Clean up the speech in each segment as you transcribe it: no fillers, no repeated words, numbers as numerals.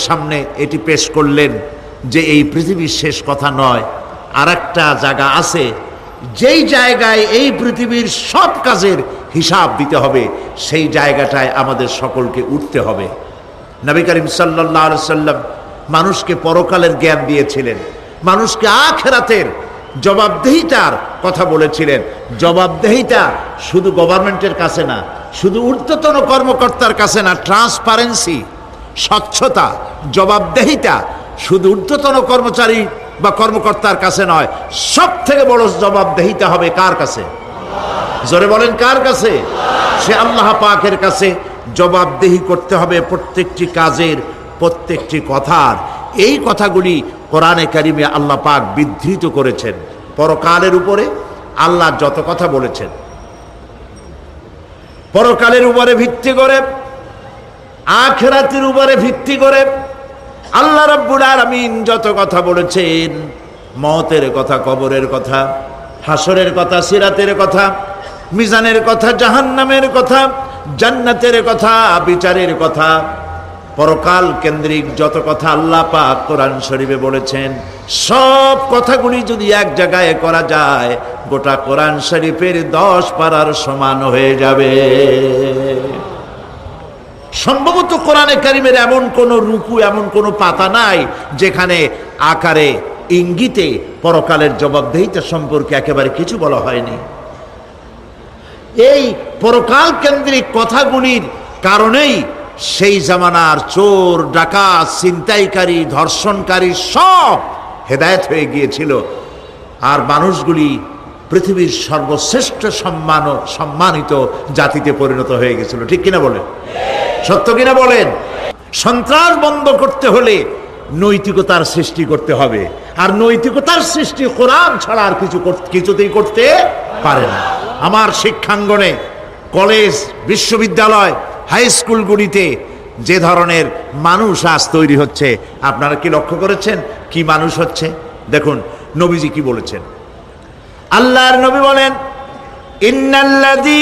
সামনে এটি পেশ করলেন যে এই পৃথিবীর শেষ কথা নয়, আর একটা জায়গা আছে যেই জায়গায় এই পৃথিবীর সব কাজের হিসাব দিতে হবে, সেই জায়গাটায় আমাদের সকলকে উঠতে হবে। নবী করিম সাল্লাল্লাহু আলাইহি সাল্লাম মানুষকে পরকালের জ্ঞান দিয়েছিলেন, মানুষকে আখিরাতের জবাবদেহিতার কথা বলেছিলেন। জবাবদেহিতা শুধু গভর্নমেন্টের কাছে না, শুধু ঊর্ধ্বতন কর্মকর্তার কাছে না, ট্রান্সপারেন্সি, স্বচ্ছতা, জবাবদেহিতা শুধু ঊর্ধ্বতন কর্মচারী বা কর্মকর্তার কাছে নয়, সব থেকে বড় জবাবদেহিতা হবে কার কাছে? জোরে বলেন, কার কাছে? সে আল্লাহ পাকের কাছে জবাবদেহি করতে হবে প্রত্যেকটি কাজের, প্রত্যেকটি কথার। এই কথাগুলি কোরআনে কারিমে আল্লাহ পাক বিধৃত করেছেন। পরকালের উপরে আল্লাহ যত কথা বলেছেন, পরকালের উপরে ভিত্তি করে, আখিরাতের উপরে ভিত্তি করে আল্লাহ রাব্বুল আলামিন যত কথা বলেছেন, মওতের কথা, কবরের কথা, হাসরের কথা, সিরাতের কথা, মিজানের কথা, জাহান্নামের কথা, জান্নাতের কথা, বিচারের কথা, পরকাল কেন্দ্রিক যত কথা আল্লাহ পাক কোরআন শরীফে বলেছেন, সব কথাগুলি যদি এক জায়গায় করা যায়, গোটা কোরআন শরীফের 10 পারার সমান হয়ে যাবে। সম্ভবত কোরআনে কারিমের এমন কোন রুকু, এমন কোন পাতা নাই যেখানে আকারে ইঙ্গিতে পরকালের জবাবদেহিতা সম্পর্কে একেবারে কিছু বলা হয়নি। এই পরকাল কেন্দ্রিক কথাগুলির কারণেই সেই জামানার চোর, ডাকাত, ছিনতাইকারী, ধর্ষণকারী সব হেদায়েত হয়ে গিয়েছিল, আর মানুষগুলি পৃথিবীর সর্বশ্রেষ্ঠ সম্মানিত জাতিতে পরিণত হয়ে গেছিল। ঠিক কিনা বলেন? সত্য কিনা বলেন? সন্ত্রাস বন্ধ করতে হলে নৈতিকতার সৃষ্টি করতে হবে, আর নৈতিকতার সৃষ্টি কোরআন ছাড়া আর কিছুতেই করতে পারে না। আমার শিক্ষাঙ্গনে, কলেজ, বিশ্ববিদ্যালয়, হাই স্কুলগুলিতে যে ধরনের মানুষ আজ তৈরি হচ্ছে, আপনারা কি লক্ষ্য করেছেন কি মানুষ হচ্ছে? দেখুন নবীজি কি বলেছেন। আল্লাহর নবী বলেন, ইন্নাল্লাযী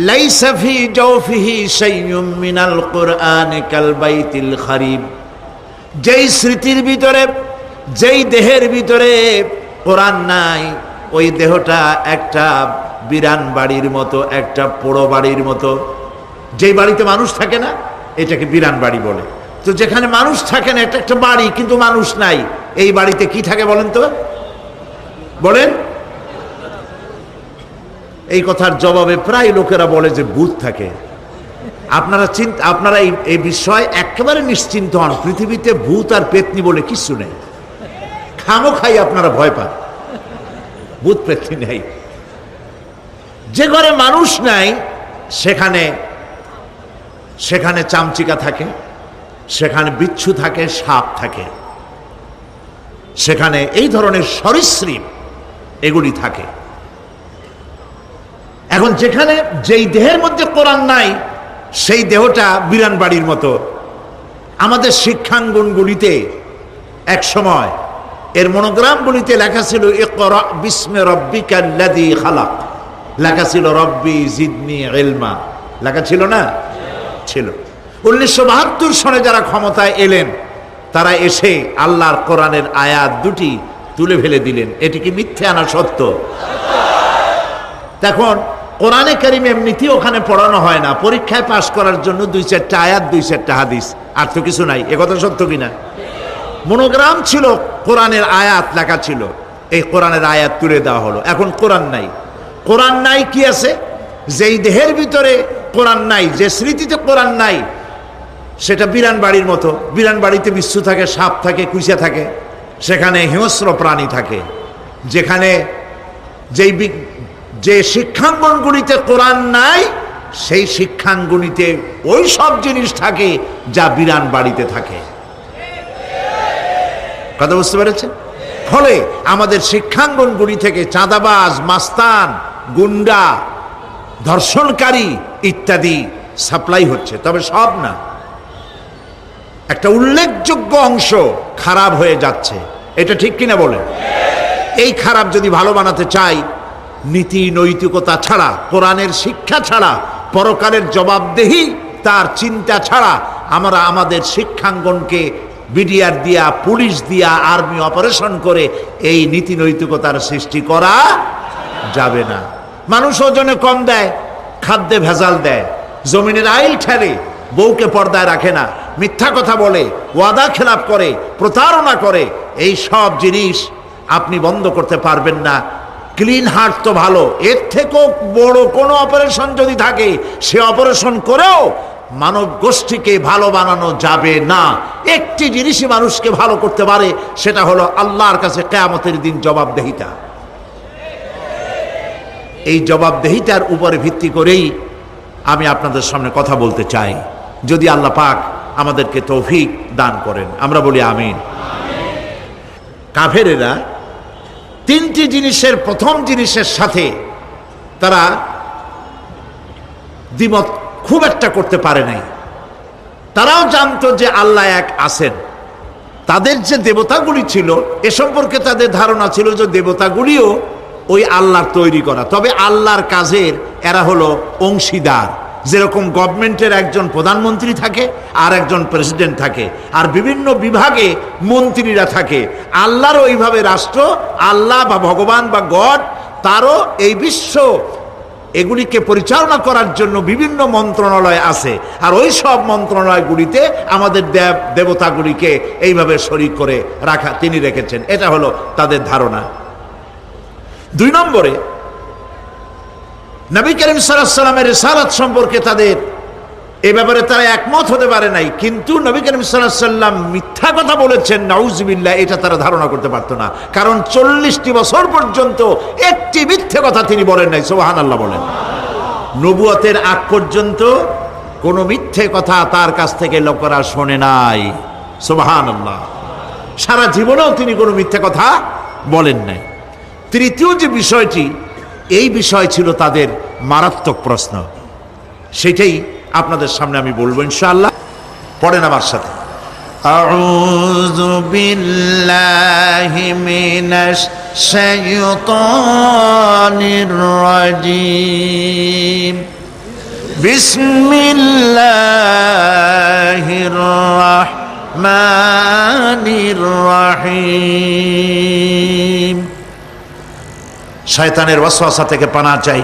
লাইসা ফি জাওফিহি শাইউম মিনাল কুরআনি কাল বাইতিল খারিব। যেই স্মৃতির ভিতরে, যেই দেহের ভিতরে কোরআন নাই, ওই দেহটা একটা বিরান বাড়ির মতো, একটা পোড়ো বাড়ির মতো। যেই বাড়িতে মানুষ থাকে না, এটাকে বিরান বাড়ি বলে। তো যেখানে মানুষ থাকে না, এটা একটা বাড়ি কিন্তু মানুষ নাই, এই বাড়িতে কি থাকে বলেন তো? বলেন। এই কথার জবাবে প্রায় লোকেরা বলে যে ভূত থাকে। আপনারা এই বিষয়ে একেবারে নিশ্চিন্ত হন, পৃথিবীতে ভূত আর পেতনি বলে কিছু নেই। খামোখাই আপনারা ভয় পান, ভূত পেতনি নেই। যে ঘরে মানুষ নাই সেখানে চামচিকা থাকে, সেখানে বিচ্ছু থাকে, সাপ থাকে, সেখানে এই ধরনের সরীসৃপ এগুলি থাকে। এখন যেখানে যেই দেহের মধ্যে কোরআন নাই, সেই দেহটা বিরান বাড়ির মতো। আমাদের শিক্ষাঙ্গনগুলিতে এক সময় এর মনোগ্রামগুলিতে লেখা ছিল, ইকরা বিস্মি রাব্বিকাল্লাযী খালাক, লেখা ছিল রব্বি জিদনি ইলমা, লেখা ছিল না? ছিল। 1972 সনে যারা ক্ষমতায় এলেন, তারা এসে আল্লাহর কোরআনের আয়াত দুটি তুলে ফেলে দিলেন। এটি কি মিথ্যে না সত্য? দেখুন কোরআনে কারিম এমনিতেই ওখানে পড়ানো হয় না, পরীক্ষায় পাশ করার জন্য 2-4টা আয়াত, 2-4টা হাদিস, আর তো কিছু নাই। একথা সত্য কিনা? মনোগ্রাম ছিল, কোরআনের আয়াত লেখা ছিল, এই কোরআনের আয়াত তুলে দেওয়া হলো। এখন কোরআন নাই। কোরআন নাই কি আছে? যেই দেহের ভিতরে কোরআন নাই, যে স্মৃতিতে কোরআন নাই, সেটা বিরান বাড়ির মতো। বিরান বাড়িতে বিচ্ছু থাকে, সাপ থাকে, কুইচা থাকে, সেখানে হিংস্র প্রাণী থাকে। যেখানে যে শিক্ষাঙ্গনগুলিতে কোরআন নাই, সেই শিক্ষাঙ্গনিতে ওই সব জিনিস থাকে যা বিরান বাড়িতে থাকে। কথা বুঝতে পেরেছেন? ফলে আমাদের শিক্ষাঙ্গনগুলি থেকে চাঁদাবাজ, মাস্তান, গুন্ডা, ধর্ষণকারী ইত্যাদি সাপ্লাই হচ্ছে, তবে সব না। একটা উল্লেখযোগ্য অংশ খারাপ হয়ে যাচ্ছে। এটা ঠিক কিনা বলেন? এই খারাপ যদি ভালো বানাতে চাই, নীতি নৈতিকতা ছাড়া, কোরআনের শিক্ষা ছাড়া, পরকালের জবাবদেহি তার চিন্তা ছাড়া আমরা আমাদের শিক্ষাঙ্গনকে বিডিআর দিয়া, পুলিশ দিয়া, আর্মি অপারেশন করে এই নীতি নৈতিকতার সৃষ্টি করা যাবে না। মানুষ ওজনে কম দেয়, খাদ্যে ভেজাল দেয়, জমিনের আইল ঠেলে, বউকে পর্দায় রাখে না, মিথ্যা কথা বলে, ওয়াদা খেলাপ করে, প্রতারণা করে, এই সব জিনিস আপনি বন্ধ করতে পারবেন না। ক্লিন হার্ট তো ভালো, এর থেকেও বড় কোনো অপারেশন যদি থাকে, সে অপারেশন করেও মানব গোষ্ঠীকে ভালো বানানো যাবে না। একটি জিনিসই মানুষকে ভালো করতে পারে, সেটা হলো আল্লাহর কাছে কিয়ামতের দিন জবাবদেহিতা। এই জবাবদেহিতার উপরে ভিত্তি করেই আমি আপনাদের সামনে কথা বলতে চাই, যদি আল্লাহ পাক আমাদেরকে তৌফিক দান করেন। আমরা বলি আমিন। কাফেরেরা তিনটি জিনিসের প্রথম জিনিসের সাথে তারা দ্বিমত খুব একটা করতে পারে নাই। তারাও জানতো যে আল্লাহ এক আছেন। তাদের যে দেবতাগুলি ছিল এ সম্পর্কে তাদের ধারণা ছিল যে দেবতাগুলিও ওই আল্লাহর তৈরি করা, তবে আল্লাহর কাজের এরা হলো অংশীদার। যেরকম গভর্নমেন্টের একজন প্রধানমন্ত্রী থাকে আর একজন প্রেসিডেন্ট থাকে, আর বিভিন্ন বিভাগে মন্ত্রীরা থাকে, আল্লাহরও ওইভাবে রাষ্ট্র, আল্লাহ বা ভগবান বা গড, তারও এই বিশ্ব এগুলিকে পরিচালনা করার জন্য বিভিন্ন মন্ত্রণালয় আছে, আর ওই সব মন্ত্রণালয়গুলিতে আমাদের দেবতাগুলিকে এইভাবে শরীক করে রাখা তিনি রেখেছেন। এটা হলো তাদের ধারণা। দুই নম্বরে, নবী করিম সাল্লাল্লাহু আলাইহি ওয়াসাল্লামের রিসালাত সম্পর্কে তাদের এ ব্যাপারে তারা একমত হতে পারে নাই, কিন্তু নবী করিম সাল্লাল্লাহু আলাইহি ওয়াসাল্লাম মিথ্যা কথা বলেছেন নাউজুবিল্লাহ, এটা তারা ধারণা করতে পারতো না। কারণ 40টি বছর পর্যন্ত একটি মিথ্যে কথা তিনি বলেন নাই। সুবহানাল্লাহ বলেন। নবুয়তের আগ পর্যন্ত কোনো মিথ্যে কথা তার কাছ থেকে লোকেরা শোনে নাই। সুবহানাল্লাহ। সারা জীবনেও তিনি কোনো মিথ্যে কথা বলেন নাই। তৃতীয় যে বিষয়টি, এই বিষয় ছিল তাদের মারাত্মক প্রশ্ন, সেটাই আপনাদের সামনে আমি বলবো ইনশাআল্লাহ। পড়েন আমার সাথে। আউযু বিল্লাহি মিনাশ শাইতানির রাজীম। বিসমিল্লাহির রাহমানির রাহিম। শয়তানের ওয়াসওয়াসা থেকে পানাহ চাই।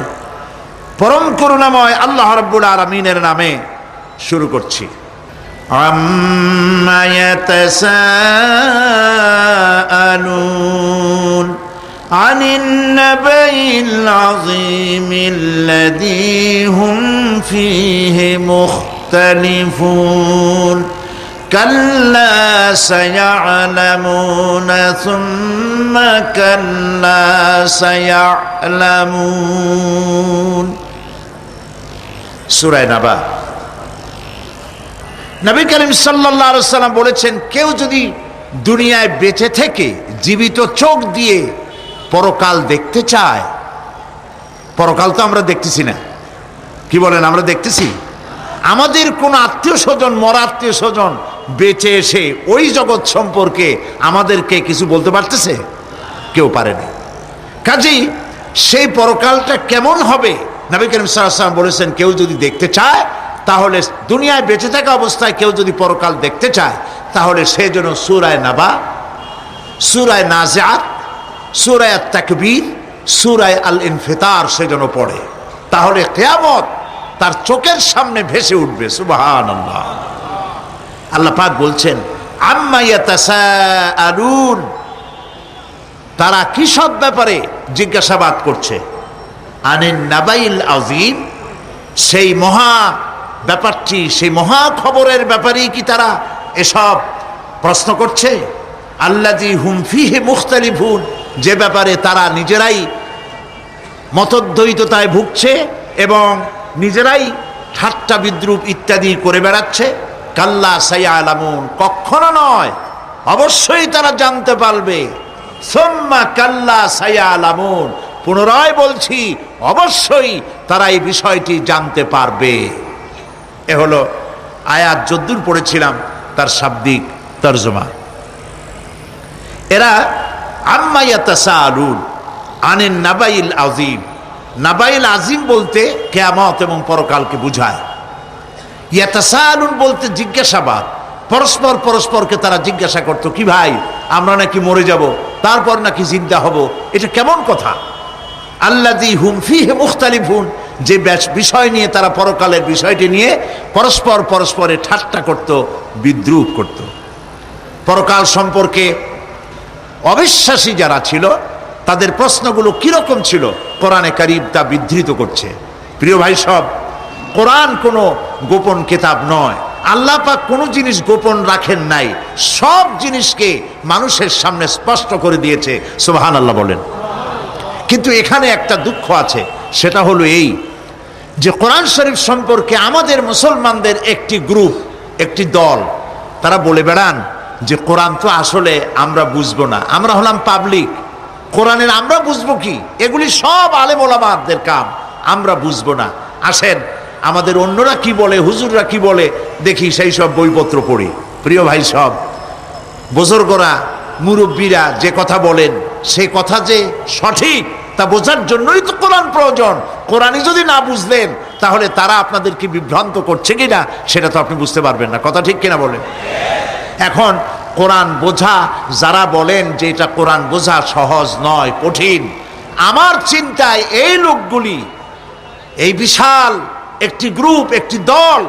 পরম করুণাময় আল্লাহ রাব্বুল আলামিনের নামে শুরু করছি। আম্মা ইয়াতাসাআলুন আনিন নাবাইল আযীমিল্লাযী হুম ফীহি মুখতালিফুন। কাল্লা সায়া'লামুনা সুম্মা কাল্লা সায়া'লামুন। সূরা নাবা। নবী করিম সাল্লাল্লাহু আলাইহি ওয়াসাল্লাম বলেছেন, কেউ যদি দুনিয়ায় বেঁচে থেকে জীবিত চোখ দিয়ে পরকাল দেখতে চায়, পরকাল তো আমরা দেখতেছি না, কি বলেন? আমরা দেখতেছি? আমাদের কোন আত্মীয় স্বজন, মরা আত্মীয় স্বজন বেঁচে এসে ওই জগৎ সম্পর্কে আমাদেরকে কিছু বলতে পারতেছে? কেউ পারেনি। কাজেই সেই পরকালটা কেমন হবে, নবী করিম সাল্লাল্লাহু আলাইহি ওয়াসাল্লাম বলেছেন, কেউ যদি দেখতে চায়, তাহলে দুনিয়ায় বেঁচে থাকা অবস্থায় কেউ যদি পরকাল দেখতে চায়, তাহলে সে যেন সূরা নাবা, সূরা নাজিআত, সূরা তাকবীর, সূরা আল ইনফিতার সে যেন পড়ে। তাহলে কিয়ামত তার চোখের সামনে ভেসে উঠবে। সুবহানাল্লাহ। আল্লাহ পাক বলছেন, আম্মা ইয়াতাসাআলুন, তারা কি সব ব্যাপারে জিজ্ঞাসাবাদ করছে? আনিন নাবাইল আযীম, সেই মহা ব্যাপারটি, সেই মহা খবরের ব্যাপারেই কি তারা এসব প্রশ্ন করছে? আল্লাযী হুম ফীহি মুখতালিফুন, যে ব্যাপারে তারা নিজেরাই মতদ্বৈততায় ভুগছে এবং নিজেরাই ঠাট্টা বিদ্রুপ ইত্যাদি করে বেড়াচ্ছে। কাল্লা সায়া'লামুন, কখনো নয়, অবশ্যই তারা জানতে পারবে। সুম্মা কাল্লা সায়া'লামুন, পুনরায় বলছি, অবশ্যই তারা এই বিষয়টি জানতে পারবে। এ হলো আয়াত যদ্দূর পড়েছিলাম তার শাব্দিক তরজমা। এরা আম্মা ইয়াতাসাআলুন আনিন নাবাইল আযীম, নাবাইল আযীম বলতে কিয়ামত এবং পরকালকে বুঝায়। ইয়াতাসালুন বলতে জিজ্ঞাসাবাদ, পরস্পর পরস্পরকে তারা জিজ্ঞাসা করতো, কি ভাই আমরা নাকি মরে যাব, তারপর নাকি জিন্দা হব, এটা কেমন কথা? আল্লাযী হুম ফীহি মুখতালিফুন, যে বিষয় নিয়ে তারা পরকালের বিষয়টি নিয়ে পরস্পর পরস্পরে ঠাট্টা করত, বিদ্রূপ করত। পরকাল সম্পর্কে অবিশ্বাসী যারা ছিল তাদের প্রশ্নগুলো কিরকম ছিল, কোরআনে কারীম তা বিধৃত করছে। প্রিয় ভাই সব, কোরআন কোনো গোপন কিতাব নয়। আল্লাহ পাক কোনো জিনিস গোপন রাখেন নাই, সব জিনিসকে মানুষের সামনে স্পষ্ট করে দিয়েছে। সুবহানাল্লাহ বলেন। কিন্তু এখানে একটা দুঃখ আছে, সেটা হলো এই যে কোরআন শরীফ সম্পর্কে আমাদের মুসলমানদের একটি গ্রুপ, একটি দল, তারা বলে বেড়ান যে কোরআন তো আসলে আমরা বুঝবো না, আমরা হলাম পাবলিক, কোরআনের আমরা বুঝবো কি, এগুলি সব আলেম ওলামাদের কাম, আমরা বুঝবো না। আসেন আমাদের অন্যরা কি বলে, হুজুররা কি বলে দেখি, সেই সব বইপত্র পড়ি। প্রিয় ভাই সব, বুজুর্গরা মুরব্বীরা যে কথা বলেন সে কথা যে সঠিক তা বোঝার জন্যই তো কোরআন প্রয়োজন। কোরআনই যদি না বুঝলেন তাহলে তারা আপনাদেরকে বিভ্রান্ত করছে কিনা সেটা তো আপনি বুঝতে পারবেন না। কথা ঠিক কিনা বলেন? এখন কোরআন বোঝা যারা বলেন যে এটা কোরআন বোঝা সহজ নয়, কঠিন, আমার চিন্তায় এই লোকগুলি, এই বিশাল একটি গ্রুপ, একটি দল,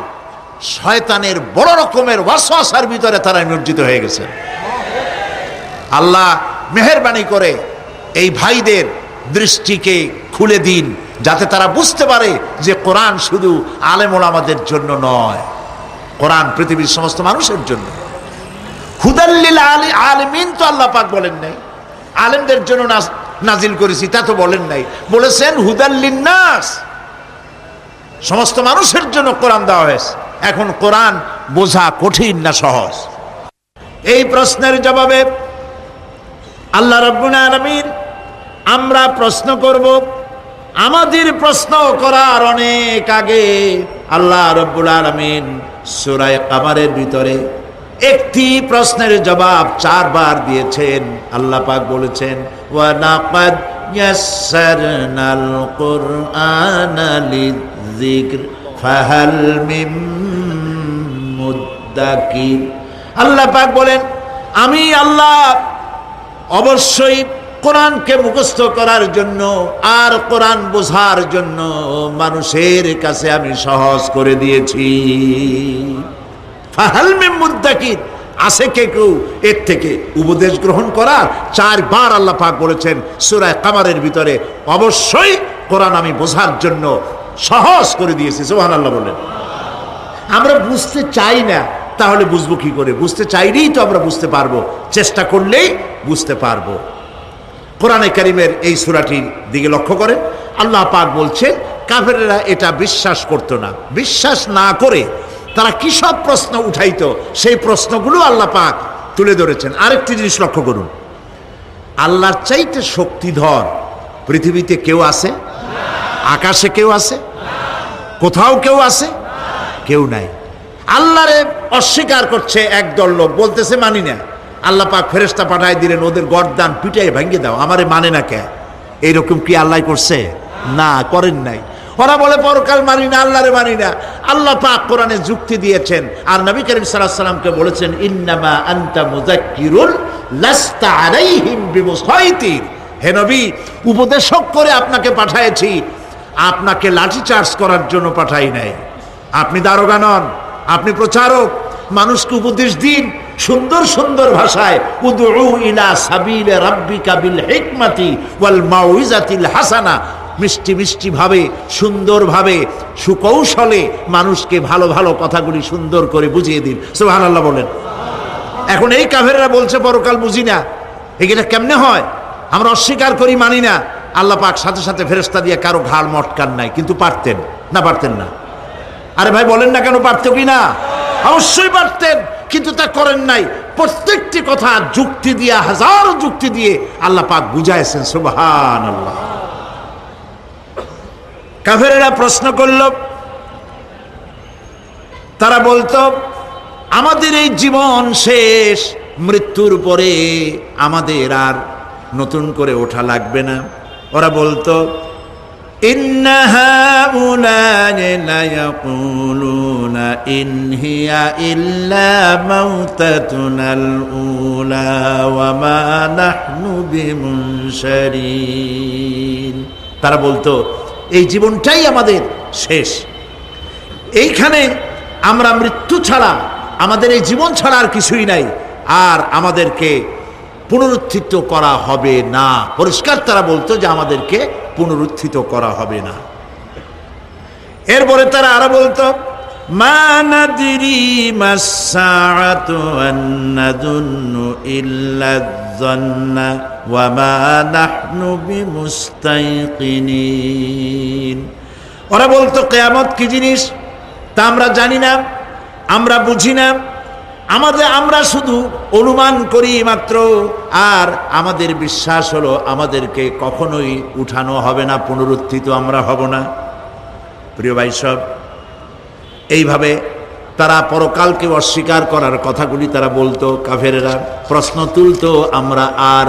শয়তানের বড় রকমের ওয়াসওয়াসার ভিতরে তারা নিমজ্জিত হয়ে গেছে। আল্লাহ মেহেরবানি করে এই ভাইদের দৃষ্টিকে খুলে দিন, যাতে তারা বুঝতে পারে যে কোরআন শুধু আলেম ওলামাদের জন্য নয়, কোরআন পৃথিবীর সমস্ত মানুষের জন্য। হুদাল্লিল আলিমিন তো আল্লাহ পাক বলেন নাই আলেমদের জন্য নাজিল করেছি, তা তো বলেন নাই, বলেছেন হুদাল্লিন নাস, সমস্ত মানুষের জন্য কোরআন দেওয়া হয়েছে। এখন কোরআন বোঝা কঠিন না সহজ? এই প্রশ্নের জবাবে আল্লাহ রাব্বুল আলামিন, আমরা প্রশ্ন করব, আমাদের প্রশ্ন করার অনেক আগে আল্লাহ রাব্বুল আলামিন সূরা কামারের ভিতরে একটি প্রশ্নের জবাব 4 বার দিয়েছেন। আল্লাহ পাক বলেছেন, ওয়া লাকাদ ইয়াসসারনাল কুরআনা লিযিকর ফাহাল মিন মুদ্দাকির। আল্লাহ পাক বলেন, আমি আল্লাহ অবশ্যই কোরআনকে মুখস্থ করার জন্য আর কোরআন বোঝার জন্য মানুষের কাছে আমি সহজ করে দিয়েছি। ফাহাল মিন মুদ্দাকির, আছে কে কেউ এর থেকে উপদেশ গ্রহণ করার? 4 বার আল্লাহ পাক বলেছেন সূরা কামারের ভিতরে, অবশ্যই কোরআন আমি বোঝার জন্য সহজ করে দিয়েছি। সুবহানাল্লাহ বলেন। আমরা বুঝতে চাই না, তাহলে বুঝবো কি করে? বুঝতে চাইলেই তো আমরা বুঝতে পারবো, চেষ্টা করলেই বুঝতে পারবো। কোরআনে কারীমের এই সূরাটির দিকে লক্ষ্য করেন, আল্লাহ পাক বলছে কাফেরেরা এটা বিশ্বাস করতো না। বিশ্বাস না করে তারা কি সব প্রশ্ন উঠাইতো, সেই প্রশ্নগুলো আল্লাহ পাক তুলে ধরেছেন। আরেকটি জিনিস লক্ষ্য করুন, আল্লাহর চাইতে শক্তিধর পৃথিবীতে কেউ আছে? আকাশে কেউ আছে? কোথাও কেউ আছে? কেউ নাই। আল্লাহরে অস্বীকার করছে একদল লোক, বলতেছে মানি না। আল্লাহ পাক ফেরেশতা পাঠায় দিলেন, ওদের গর্দান পিটাই ভেঙে দাও, আমারে মানে না কে? এইরকম কি আল্লাহ করছে? না, করেন নাই। ওরা বলে পরকাল মানি না, আল্লাহরে মানি না। আল্লাহ পাক কোরআনে যুক্তি দিয়েছেন, আর নবী করিম সাল্লাল্লাহু আলাইহি সাল্লামকে বলেছেন, ইন্নামা আনতা মুযাক্কিরুন লাস্তা আলাইহিম বিমুসাইতির। হে নবী, উপদেশক করে আপনাকে পাঠাইছি, আপনাকে লাঠি চার্জ করার জন্য পাঠাই নাই। আপনি দারোগা নন, আপনি প্রচারক। মানুষকে উপদেশ দিন সুন্দর সুন্দর ভাষায়, উদউ ইলা সাবিলি রাব্বিকা বিল হিকমাতি ওয়াল মাউইজাতিল হাসানা, মিষ্টি মিষ্টি ভাবে, সুন্দরভাবে, সুকৌশলে মানুষকে ভালো ভালো কথাগুলি সুন্দর করে বুঝিয়ে দিন। সুবহানাল্লাহ বলেন। এখন এই কাফেররা বলছে পরকাল বুঝি না, এগুলা কেমনে হয়? আমরা অস্বীকার করি, মানি না। আল্লাহ পাক সাথে সাথে ফেরেশতা দিয়ে কারো ঘাড় মটকান নাই, কিন্তু পারতেন না? পারতেন না? আরে ভাই বলেন না কেন, পারতো কি না? অবশ্যই পারতেন, কিন্তু তা করেন নাই। প্রত্যেকটি কথা যুক্তি দিয়ে, হাজারো যুক্তি দিয়ে আল্লাহ পাক বুঝাইছেন। সুবহানাল্লাহ। কাফেরেরা প্রশ্ন করল, তারা বলতো আমাদের এই জীবন শেষ, মৃত্যুর পরে আমাদের আর নতুন করে ওঠা লাগবে না। ওরা বলতো ইন্না হাউলা'i লায়াকুলুনা ইন হিয়া ইল্লা মাউতাতুনাল উলা ওয়া মা নাহনু বিমুনশারিন। তারা বলতো এই জীবনটাই আমাদের শেষ, এইখানে আমরা মৃত্যু ছাড়া, আমাদের এই জীবন ছাড়া আর কিছুই নাই, আর আমাদেরকে পুনরুত্থিত করা হবে না। পরিষ্কার তারা বলতো যে আমাদেরকে পুনরুত্থিত করা হবে না। এরপরে তারা আরো বলতো মা নাদরি মাস-সাআতু ওয়ান নাযুন্নু ইল্লা যান্না ওয়া মা নাহনু বিমুস্তাইকিনিন। ওরা বলতো কিয়ামত কি জিনিস তা আমরা জানি না, আমরা বুঝি না, আমরা শুধু অনুমান করি মাত্র, আর আমাদের বিশ্বাস হলো আমাদেরকে কখনোই উঠানো হবে না, পুনরুত্থিত আমরা হব না। প্রিয় ভাই সব, এইভাবে তারা পরকালকে অস্বীকার করার কথাগুলি তারা বলতো। কাফেরেরা প্রশ্ন তুলতো আমরা আর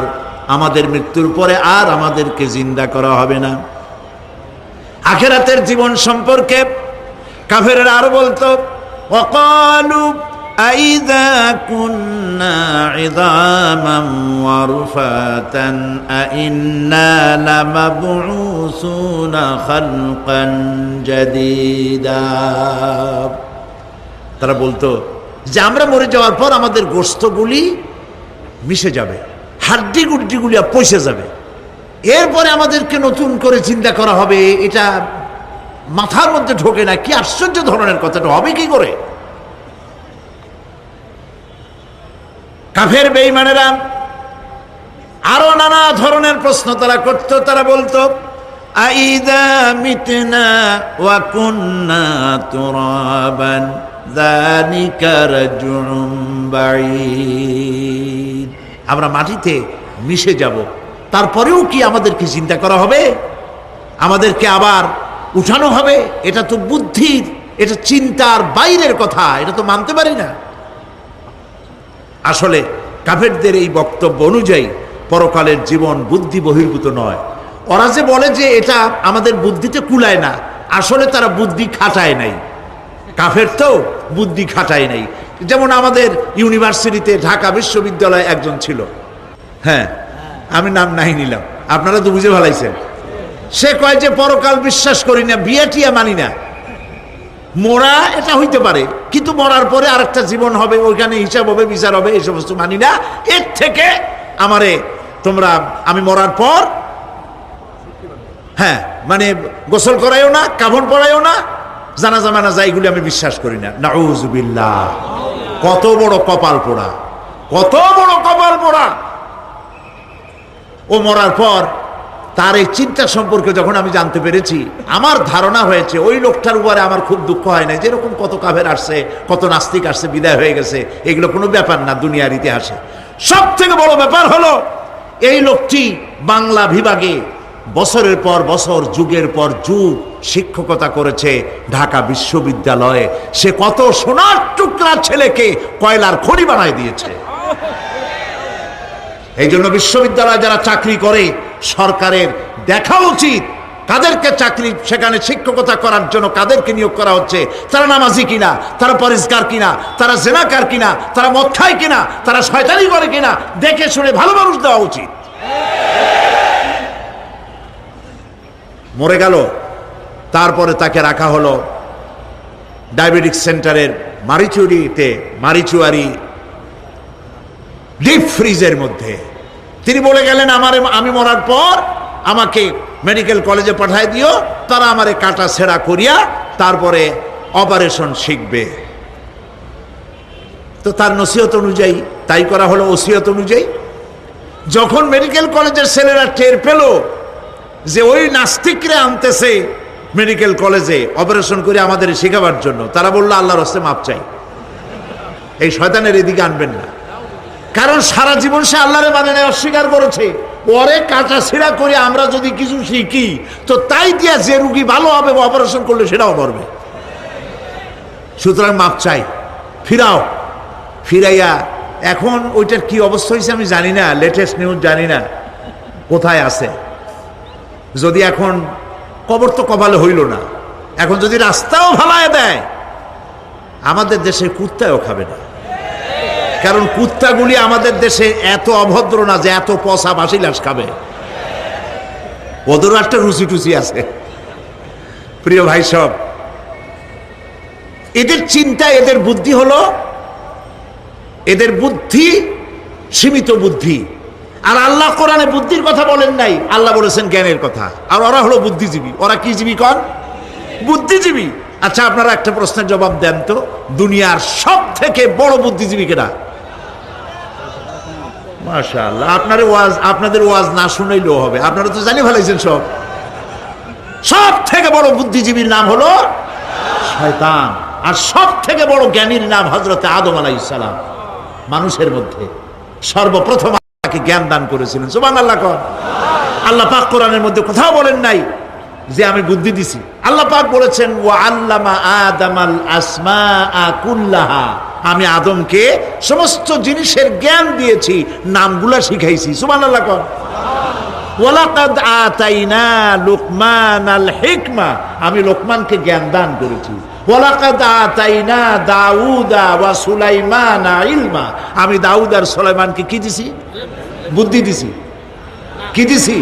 আমাদের মৃত্যুর পরে আর আমাদেরকে জিন্দা করা হবে না। আখিরাতের জীবন সম্পর্কে কাফেরেরা আরো বলতো ওয়াকালু আইযা কুন্না ইযামান ওয়া রুফাতান আইন্না লামাবউসুনা খালকান জাদীদা। তারা বলতো যে আমরা মরে যাওয়ার পর আমাদের গোশতগুলি মিশে যাবে, হাড্ডি গুড্ডিগুলি পচে যাবে, এরপরে আমাদেরকে নতুন করে চিন্তা করা হবে। এটা মাথার মধ্যে ঢোকে না, কি আশ্চর্য ধরনের কথাটা হবে কি করে? কাফের বেঈমানেরা আরো নানা ধরনের প্রশ্ন তারা করত। তারা বলতো আইদা মিতনা ওয়া কুন্না তুরাবান যালিকা রাজউন বাঈদ। আমরা মাটিতে মিশে যাব, তারপরেও কি আমাদেরকে চিন্তা করা হবে, আমাদেরকে আবার উঠানো হবে? এটা তো বুদ্ধির, এটা চিন্তার বাইরের কথা, এটা তো মানতে পারি না। আসলে কাফেরদের এই বক্তব্য অনুযায়ী পরকালের জীবন বুদ্ধি বহির্ভূত নয়। ওরা যে বলে যে এটা আমাদের বুদ্ধিতে কুলায় না, আসলে তারা বুদ্ধি খাটায় নাই। কাফের তো বুদ্ধি খাটায় নাই। যেমন আমাদের ইউনিভার্সিটিতে ঢাকা বিশ্ববিদ্যালয়ে একজন ছিল, হ্যাঁ আমি নাম নাই নিলাম, আপনারা তো বুঝে ভালাইছেন। সে কয় যে পরকাল বিশ্বাস করি না, বিয়ে টিয়া মানি না, মরা এটা হইতে পারে কিন্তু মরার পরে আরেকটা জীবন হবে, ওইখানে হিসাব হবে, বিচার হবে, এই সমস্ত মানি না। এর থেকে আমারে তোমরা, আমি মরার পর হ্যাঁ মানে গোসল করাইও না, কাফন পরাইও না, জানাজা মানাজা এগুলি আমি বিশ্বাস করি না। নাউযুবিল্লাহ। কত বড় কপাল পোড়া, কত বড় কপাল পোড়া! ও মরার পর তার এই চিন্তা সম্পর্কে যখন আমি জানতে পেরেছি, আমার ধারণা হয়েছে ওই লোকটার উপরে আমার খুব দুঃখ হয় না। যেরকম কত কাফের আসছে, কত নাস্তিক আসছে, বিদায় হয়ে গেছে, এগুলো কোনো ব্যাপার না দুনিয়ার ইতিহাসে। সব থেকে বড় ব্যাপার হলো এই লোকটি বাংলা বিভাগে বছরের পর বছর, যুগের পর যুগ শিক্ষকতা করেছে ঢাকা বিশ্ববিদ্যালয়ে। সে কত সোনার টুকরা ছেলেকে কয়লার খনি বানায় দিয়েছে। এই জন্য বিশ্ববিদ্যালয়ে যারা চাকরি করে সরকারের দেখা উচিত কাদেরকে চাকরি, সেখানে শিক্ষকতা করার জন্য কাদেরকে নিয়োগ করা হচ্ছে, তারা নামাজি কিনা, তারা পরিষ্কার কিনা, তারা জেনাকার কিনা, তারা মদ খায় কিনা, তারা শয়তানি করে কিনা, দেখে শুনে ভালো মানুষ দেওয়া উচিত। মরে গেল, তারপরে তাকে রাখা হলো ডায়াবেটিক সেন্টারের মারিচুয়ারি ডিপ ফ্রিজের মধ্যে। তিনি বলে গেলেন আমি মরার পর আমাকে মেডিকেল কলেজে পাঠায় দিও, তারা আমারে কাটা ছেঁড়া করিয়া তারপরে অপারেশন শিখবে। তো তার নসিহত অনুযায়ী তাই করা হলো, ওসিয়ত অনুযায়ী। যখন মেডিকেল কলেজের ছেলেরা টের পেল যে ওই নাস্তিকরে আনতেছে মেডিকেল কলেজে অপারেশন করে আমাদের শেখাবার জন্য, তারা বললো আল্লাহর হস্তে মাপ চাই, এই শয়তানের এদিকে আনবেন না। কারণ সারা জীবন সে আল্লাহরে মানে না, অস্বীকার করেছে। পরে কাটা ছিঁড়া করে আমরা যদি কিছু শিখি তো তাই দিয়া যে রুগী ভালো হবে, অপারেশন করলে সেটাও মরবে। সুতরাং মাপ চাই, ফিরাও। ফিরাইয়া এখন ওইটার কি অবস্থা হয়েছে আমি জানি না, লেটেস্ট নিউজ জানি না কোথায় আছে। যদি এখন কবর তো কপালে হইল না, এখন যদি রাস্তাও ভালায় দেয় আমাদের দেশে কুত্তাও খাবে না, কারণ কুত্তাগুলি আমাদের দেশে এত অভদ্র না যে এত পচা বাসি লাশ খাবে, ওদেরও একটা রুচি টুচি আছে। প্রিয় ভাই সব, এদের চিন্তা, এদের বুদ্ধি হলো, এদের বুদ্ধি সীমিত বুদ্ধি। আর আল্লাহ কোরআনে বুদ্ধির কথা বলেন নাই, আল্লাহ বলেছেন জ্ঞানের কথা। আর ওরা হলো বুদ্ধিজীবী। ওরা কি জীবী কন? বুদ্ধিজীবী। আচ্ছা, আপনারা একটা প্রশ্নের জবাব দেন তো, দুনিয়ার সব থেকে বড় বুদ্ধিজীবী কেনা? মাশাআল্লাহ, আপনাদের ওয়াজ না শুনাইলেও হবে, আপনারা তো জানি ফেলাইছেন সব। সব থেকে বড় বুদ্ধিজীবীর নাম হলো শয়তান, আর সব থেকে বড় জ্ঞানীর নাম হযরত আদম আলাইহিস সালাম। মানুষের মধ্যে সর্বপ্রথম আল্লাহকে জ্ঞান দান করেছিলেন। সুবহানাল্লাহ কোন? আল্লাহ পাক কোরআনের মধ্যে কোথাও বলেন নাই যে আমি বুদ্ধি দিছি। আল্লাহ পাক বলেছেন ওয়া আল্লামা আদামাল আসমাআ কুল্লাহা, আমি আদমকে সমস্ত জিনিসের জ্ঞান দিয়েছি, নামগুলা শিখাইছি। সুবহানাল্লাহ কোন? ওয়ালাকাদ আতাইনা লুকমানাল হিকমা, আমি লোকমানকে জ্ঞান দান করেছি। ওয়ালাকাদ আতাইনা দাউদা ওয়া সুলাইমানা ইলমা, আমি দাউদ আর সুলাইমানকে কি দিছি? বুদ্ধি দিছি। কি দিছি?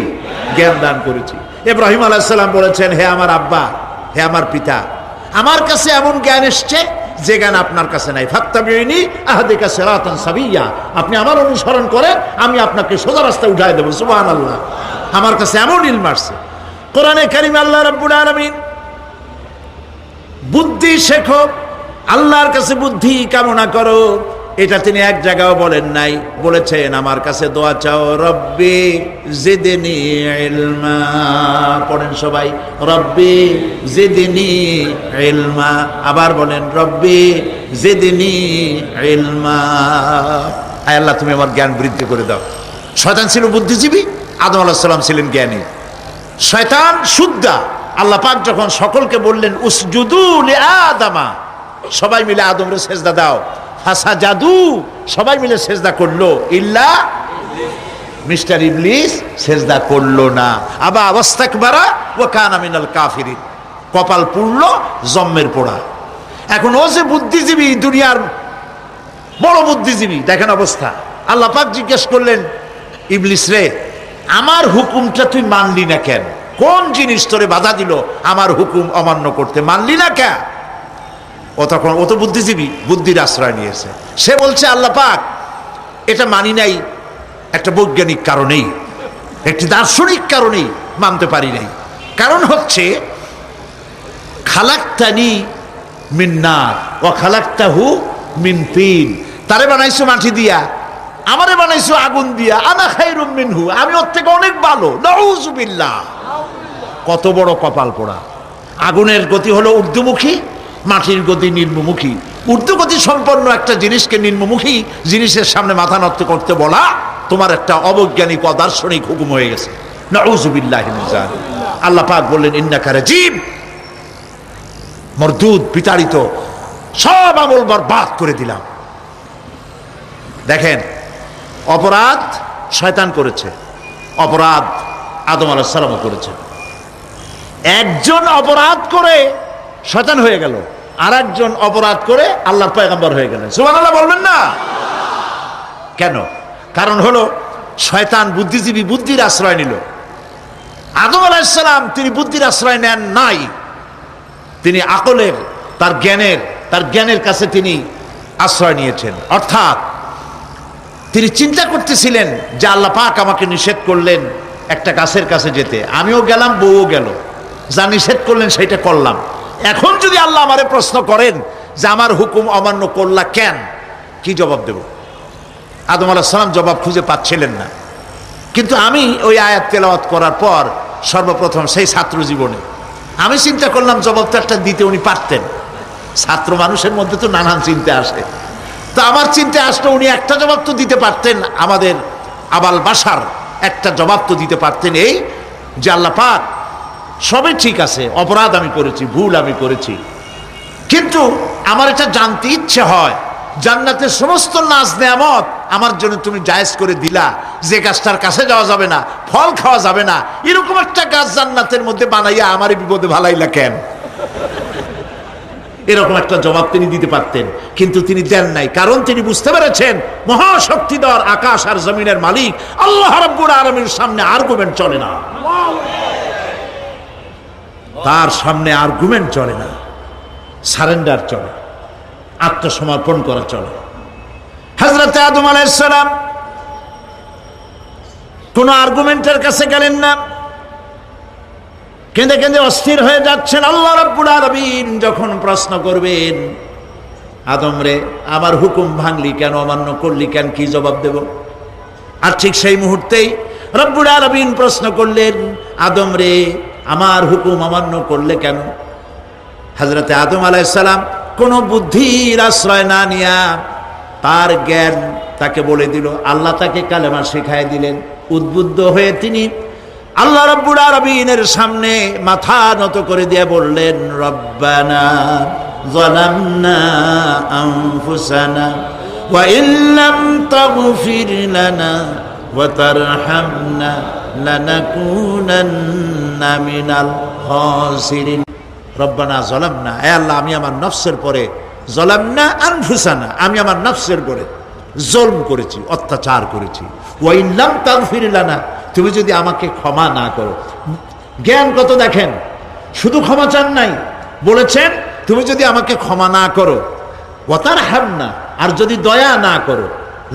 জ্ঞান দান করেছি। ইব্রাহিম আলাইহিস সালাম বলেছেন, হে আমার আব্বা, হে আমার পিতা, আমার কাছে এমন জ্ঞান এসছে যে জ্ঞান আপনার কাছে নাই। ফাত্তাবিউনি আহদিকা সিরাতান সাবিয়্যা, আপনি আমার অনুসরণ করেন, আমি আপনাকে সোজা রাস্তায় উঠায় দেব। সুবহানাল্লাহ, আমার কাছে এমন ইলম আসছে। কোরআনে কারীমে আল্লাহ রাব্বুল আলামিন বুদ্ধি শেখো, আল্লাহর কাছে বুদ্ধি কামনা করো, এটা তিনি এক জায়গাও বলেন নাই। বলেছেন আমার কাছে দোয়া চাও, রব্বি জিদনি ইলমা। পড়েন সবাই, রব্বি জিদনি ইলমা। আবার বলেন, রব্বি জিদনি ইলমা। আয় আল্লাহ, তুমি আমার জ্ঞান বৃদ্ধি করে দাও। শয়তান ছিল বুদ্ধিজীবী, আদম আলাইহিস সালাম ছিলেন জ্ঞানী। শয়তান সুদ্দা। আল্লাহ পাক যখন সকলকে বললেন উসজুদু লিআদামা, সবাই মিলে আদমরে সেজদা দাও, ফাসাজাদু, সবাই মিলে সেজদা করলো, ইল্লা মিস্টার ইবলিস সেজদা করলো না। আবা ওয়াস্তাকবারা ওয়া কানা মিনাল কাফিরিন, কপাল পুড়লো, জম্মের পোড়া। এখন ও যে বুদ্ধিজীবী, দুনিয়ার বড় বুদ্ধিজীবী, দেখেন অবস্থা। আল্লাহ পাক জিজ্ঞেস করলেন, ইবলিস রে, আমার হুকুমটা তুই মানলি না কেন? কোন জিনিস তোরে বাধা দিল আমার হুকুম অমান্য করতে? মানলি না কেন? ও তখন, ও তো বুদ্ধিজীবী, বুদ্ধির আশ্রয় নিয়েছে। সে বলছে, আল্লাহ পাক, এটা মানি নাই একটা বৈজ্ঞানিক কারণেই, একটি দার্শনিক কারণেই মানতে পারি নাই। কারণ হচ্ছে খালাকতানি মিন নার ওয়া খালাকতাহু মিন তিন, তারে বানাইছো মাটি দিয়া, আমারে বানাইছো আগুন দিয়া, আনা খায়রুম মিনহু, আমি ওর থেকে অনেক ভালো। নাউযুবিল্লাহ, কত বড় কপাল পোড়া। আগুনের গতি হলো ঊর্ধ্বমুখী, মাটির গতি নিম্নমুখী। ঊর্ধ্বগতি সম্পন্ন একটা জিনিসকে নিম্নমুখী জিনিসের সামনে মাথা নত করতে বলা তোমার একটা অবৈজ্ঞানিক অদার্শনিক হুকুম হয়ে গেছে। নাউযুবিল্লাহি মিন যালিক। আল্লাহ পাক বললেন, ইন্নাকা রাজিম, মরদুদ, বিতাড়িত, সব আমল বরবাদ করে দিলাম। দেখেন, অপরাধ শয়তান করেছে, অপরাধ আদম আলাইহিস সালামও করেছে। একজন অপরাধ করে শয়তান হয়ে গেল, আর একজন অপরাধ করে আল্লাহর পয়গম্বর হয়ে গেলেন। সুবহানাল্লাহ বলবেন না? কেন? কারণ হলো শয়তান বুদ্ধিজীবী, বুদ্ধির আশ্রয় নিল। আদম আলাইহিস সালাম তিনি বুদ্ধির আশ্রয় নেন নাই, তিনি আকলের, তার জ্ঞানের কাছে তিনি আশ্রয় নিয়েছেন। অর্থাৎ তিনি চিন্তা করতেছিলেন যে আল্লাহ পাক আমাকে নিষেধ করলেন একটা গাছের কাছে যেতে, আমিও গেলাম, বউও গেল, যা নিষেধ করলেন সেটা করলাম। এখন যদি আল্লাহ আমারে প্রশ্ন করেন যে আমার হুকুম অমান্য করলা কেন, কি জবাব দেব? আদম আলাইহিস সালাম জবাব খুঁজে পাচ্ছিলেন না। কিন্তু আমি ওই আয়াত তেলাওয়াত করার পর সর্বপ্রথম সেই ছাত্র জীবনে আমি চিন্তা করলাম জবাব তো একটা দিতে উনি পারতেন। ছাত্র মানুষের মধ্যে তো নানান চিন্তা আসে, তো আমার চিন্তা আসলো উনি একটা জবাব তো দিতে পারতেন, আমাদের আবাল বাসার একটা জবাব তো দিতে পারতেন, এই যে আল্লাহ পাক সবই ঠিক আছে, অপরাধ আমি করেছি, ভুল আমি করেছি, কিন্তু আমার এটা জানতে ইচ্ছে হয় জান্নাতের সমস্ত নাজ নেয়ামত আমার জন্য তুমি জায়েজ করে দিলা, যে গাছটার কাছে যাওয়া যাবে না, ফল খাওয়া যাবে না, এরকম একটা গাছ জান্নাতের মধ্যে বানাইয়া আমার বিপদে ভালাইলা কেন? এরকম একটা জবাব তিনি দিতে পারতেন, কিন্তু তিনি দেন নাই। কারণ তিনি বুঝতে পেরেছেন মহাশক্তিধর আকাশ আর জমিনের মালিক আল্লাহ রাব্বুল আলামিনের সামনে আর্গুমেন্ট চলে না, তার সামনে আর্গুমেন্ট চলে না, সারেন্ডার চলে, আত্মসমর্পণ করা চলে। হযরত আদম আলাইহিস সালাম কোন আর্গুমেন্টের কাছে গেলেন না, কেঁদে কেঁদে অস্থির হয়ে যাচ্ছেন। আল্লাহ রাব্বুল আলামিন যখন প্রশ্ন করবেন, আদম রে আমার হুকুম ভাঙলি কেন, অমান্য করলি কেন, কি জবাব দেব? আর ঠিক সেই মুহূর্তেই রব্বুল আলামিন প্রশ্ন করলেন, আদম রে আমার হুকুম অমান্য করলে কেন? হযরত আদম আলাইহিস সালাম কোনো বুদ্ধির আশ্রয় না নিয়া তার জ্ঞান তাকে বলে দিল, আল্লাহ তাকে কালেমা শিখায় দিলেন। উদ্বুদ্ধ হয়ে তিনি আল্লাহ রাব্বুল আলামিনের সামনে মাথা নত করে দিয়ে বললেন, রব্বানা যালামনা আনফুসানা ওয়া ইল্লাম তাগফির লানা ওয়া তারহামনা লানাকুনান্না মিনাল খাসিরিন। রব্বানা যালামনা, হে আল্লাহ আমি আমার নফসের পরে, যালামনা আনফুসানা আমি আমার নফসের পরে জুলম করেছি, অত্যাচার করেছি। ওয়া ইল্লাম তাগফির লানা, তুমি যদি আমাকে ক্ষমা না করো। জ্ঞান কত দেখেন, শুধু ক্ষমা চান নাই, বলেছেন তুমি যদি আমাকে ক্ষমা না করো, ওয়া তারহামনা আর যদি দয়া না করো,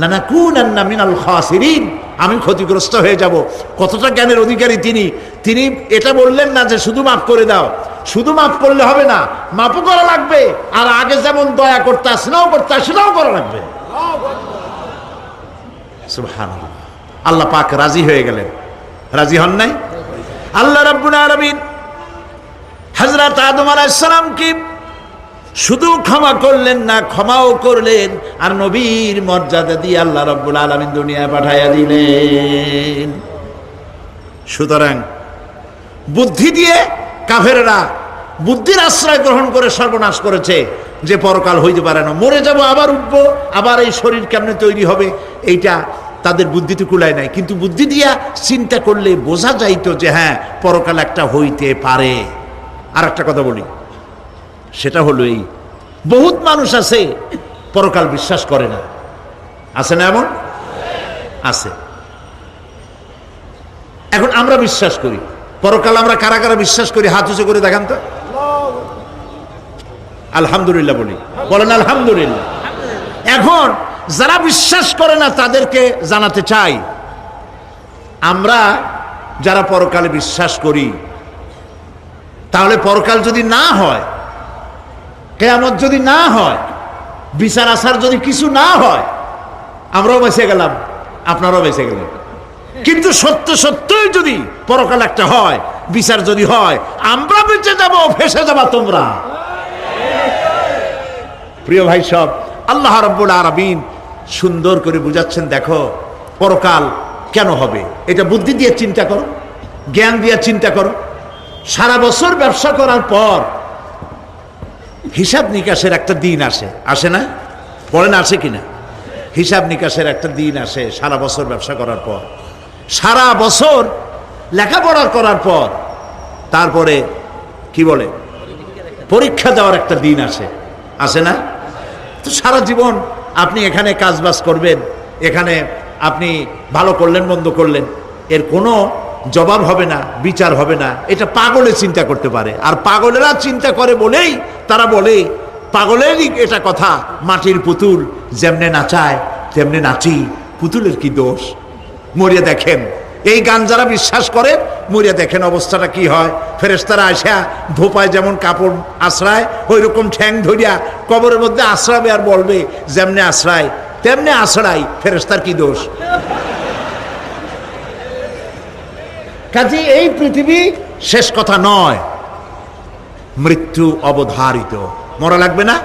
লানাকুনান্না মিনাল খাসিরিন আমি ক্ষতিগ্রস্ত হয়ে যাব। কতটা জ্ঞানের অধিকারী তিনি! তিনি এটা বললেন না যে শুধু মাফ করে দাও, শুধু মাফ করলে হবে না, মাফও করা লাগবে, আর আগে যেমন দয়া করতে স্নেহ করতে সেটাও করা লাগবে। সুবহানাল্লাহ। আল্লাহ পাক রাজি হয়ে গেলেন, রাজি হন নাই? আল্লাহ রাব্বুল আলামিন হযরত আদম আলাইহিস সালামকে শুধু ক্ষমা করলেন না, ক্ষমাও করলেন, আর নবীর মর্যাদা দিয়ে আল্লাহ রাব্বুল আলামিন দুনিয়ায় পাঠাইয়া দিলেন। সুতরাং বুদ্ধি দিয়ে কাফেররা বুদ্ধির আশ্রয় গ্রহণ করে সর্বনাশ করেছে, যে পরকাল হইতে পারে না, মরে যাব আবার উঠবো, আবার এই শরীর কেমনে তৈরি হবে, এইটা তাদের বুদ্ধিতে কুলায় নাই। কিন্তু বুদ্ধি দিয়া চিন্তা করলে বোঝা যাইতো যে হ্যাঁ পরকাল একটা হইতে পারে। আর একটা কথা বলি, সেটা হলো এই, বহুত মানুষ আছে পরকাল বিশ্বাস করে না, আছে না? এমন আছে। এখন আমরা বিশ্বাস করি পরকাল, আমরা কারা কারা বিশ্বাস করি হাত উঁচু করে দেখান তো। আলহামদুলিল্লাহ বলি, বলেন আলহামদুলিল্লাহ। এখন যারা বিশ্বাস করে না তাদেরকে জানাতে চাই, আমরা যারা পরকালে বিশ্বাস করি, তাহলে পরকাল যদি না হয়, কিয়ামত যদি না হয়, বিচার আচার যদি কিছু না হয়, আমরাও বেঁচে গেলাম, আপনারাও বেঁচে গেলেন। কিন্তু সত্য সত্যই যদি পরকাল একটা হয়, বিচার যদি হয়, আমরা বেঁচে যাব, ফেসে যাবা তোমরা। প্রিয় ভাই সব, আল্লাহ রাব্বুল আলামিন সুন্দর করে বুঝাচ্ছেন, দেখো পরকাল কেন হবে, এটা বুদ্ধি দিয়ে চিন্তা করো, জ্ঞান দিয়ে চিন্তা করো। সারা বছর ব্যবসা করার পর হিসাব নিকাশের একটা দিন আসে, আসে না? বলেন আসে কিনা? হিসাব নিকাশের একটা দিন আসে সারা বছর ব্যবসা করার পর, সারা বছর লেখাপড়া করার পর, তারপরে কি বলে পরীক্ষা দেওয়ার একটা দিন আসে, আসে না? তো সারা জীবন আপনি এখানে কাজবাজ করবেন, এখানে আপনি ভালো করলেন মন্দ করলেন, এর কোনো জবাব হবে না, বিচার হবে না। এটা পাগলে চিন্তা করতে পারে, আর পাগলেরা চিন্তা করে বলেই তারা বলে, পাগলেরই এটা কথা, মাটির পুতুল যেমনে নাচায় তেমনে নাচি, পুতুলের কি দোষ? মরিয়া দেখেন, এই গান যারা বিশ্বাস করে মরিয়া দেখেন অবস্থাটা কি হয়। ফেরেশতারা আসা ধোপায় যেমন কাপড় আশ্রায়, ওই রকম ঠ্যাং ধরিয়া কবরের মধ্যে আশ্রাবে, আর বলবে যেমনে আশ্রায় তেমনে আশ্রাই, ফেরেশতার কি দোষ? কাজে এই পৃথিবী শেষ কথা নয়, মৃত্যু অবধারিত, মরা লাগবে না।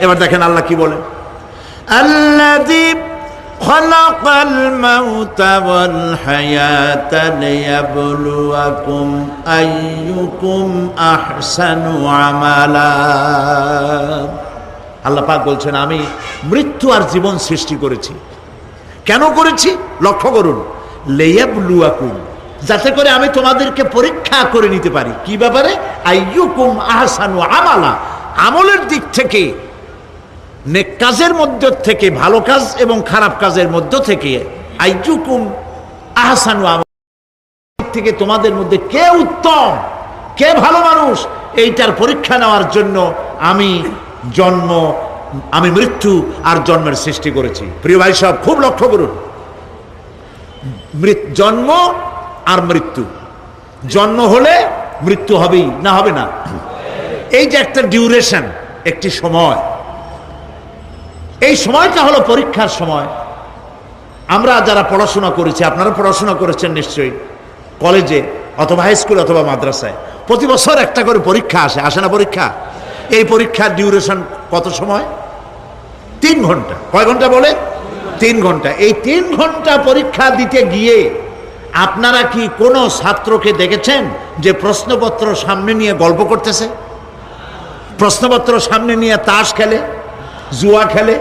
এবার দেখেন আল্লাহ কি বলেন, আল্লাযী খালাকাল মাউতা ওয়াল হায়াতা লিয়াবলুয়াকুম আইয়ুকুম আহসানু আমালা। আল্লাহ পাক বলছেন আমি মৃত্যু আর জীবন সৃষ্টি করেছি। কেন করেছি লক্ষ্য করুন, লিয়াবলুয়াকুম, যাতে করে আমি তোমাদেরকে পরীক্ষা করে নিতে পারি। কি ব্যাপারে? আইয়ুকুম আহসানু আমালা, আমলের দিক থেকে, নেক কাজের মধ্য থেকে, ভালো কাজ এবং খারাপ কাজের মধ্য থেকে, আইয়ুকুম আহসানু আমালা থেকে তোমাদের মধ্যে কে উত্তম, কে ভালো মানুষ, এইটার পরীক্ষা নেওয়ার জন্য আমি মৃত্যু আর জন্মের সৃষ্টি করেছি। প্রিয় ভাই সব খুব লক্ষ্য করুন, জন্ম আর মৃত্যু, জন্ম হলে মৃত্যু হবেই, না হবে না? এই যে একটা ডিউরেশন, একটি সময়, এই সময়টা হলো পরীক্ষার সময়। আমরা যারা পড়াশোনা করেছি, আপনারা পড়াশোনা করেছেন নিশ্চয়ই, কলেজে অথবা হাই স্কুল অথবা মাদ্রাসায় প্রতি বছর একটা করে পরীক্ষা আসে না পরীক্ষা? এই পরীক্ষার ডিউরেশন কত সময়? 3 ঘন্টা। কয় ঘন্টা বলে? 3 ঘন্টা। এই 3 ঘন্টা পরীক্ষা দিতে গিয়ে আপনারা কি কোনো ছাত্রকে দেখেছেন যে প্রশ্নপত্র সামনে নিয়ে গল্প করতেছে, প্রশ্নপত্র সামনে নিয়ে তাস খেলে, জুয়া খেলে,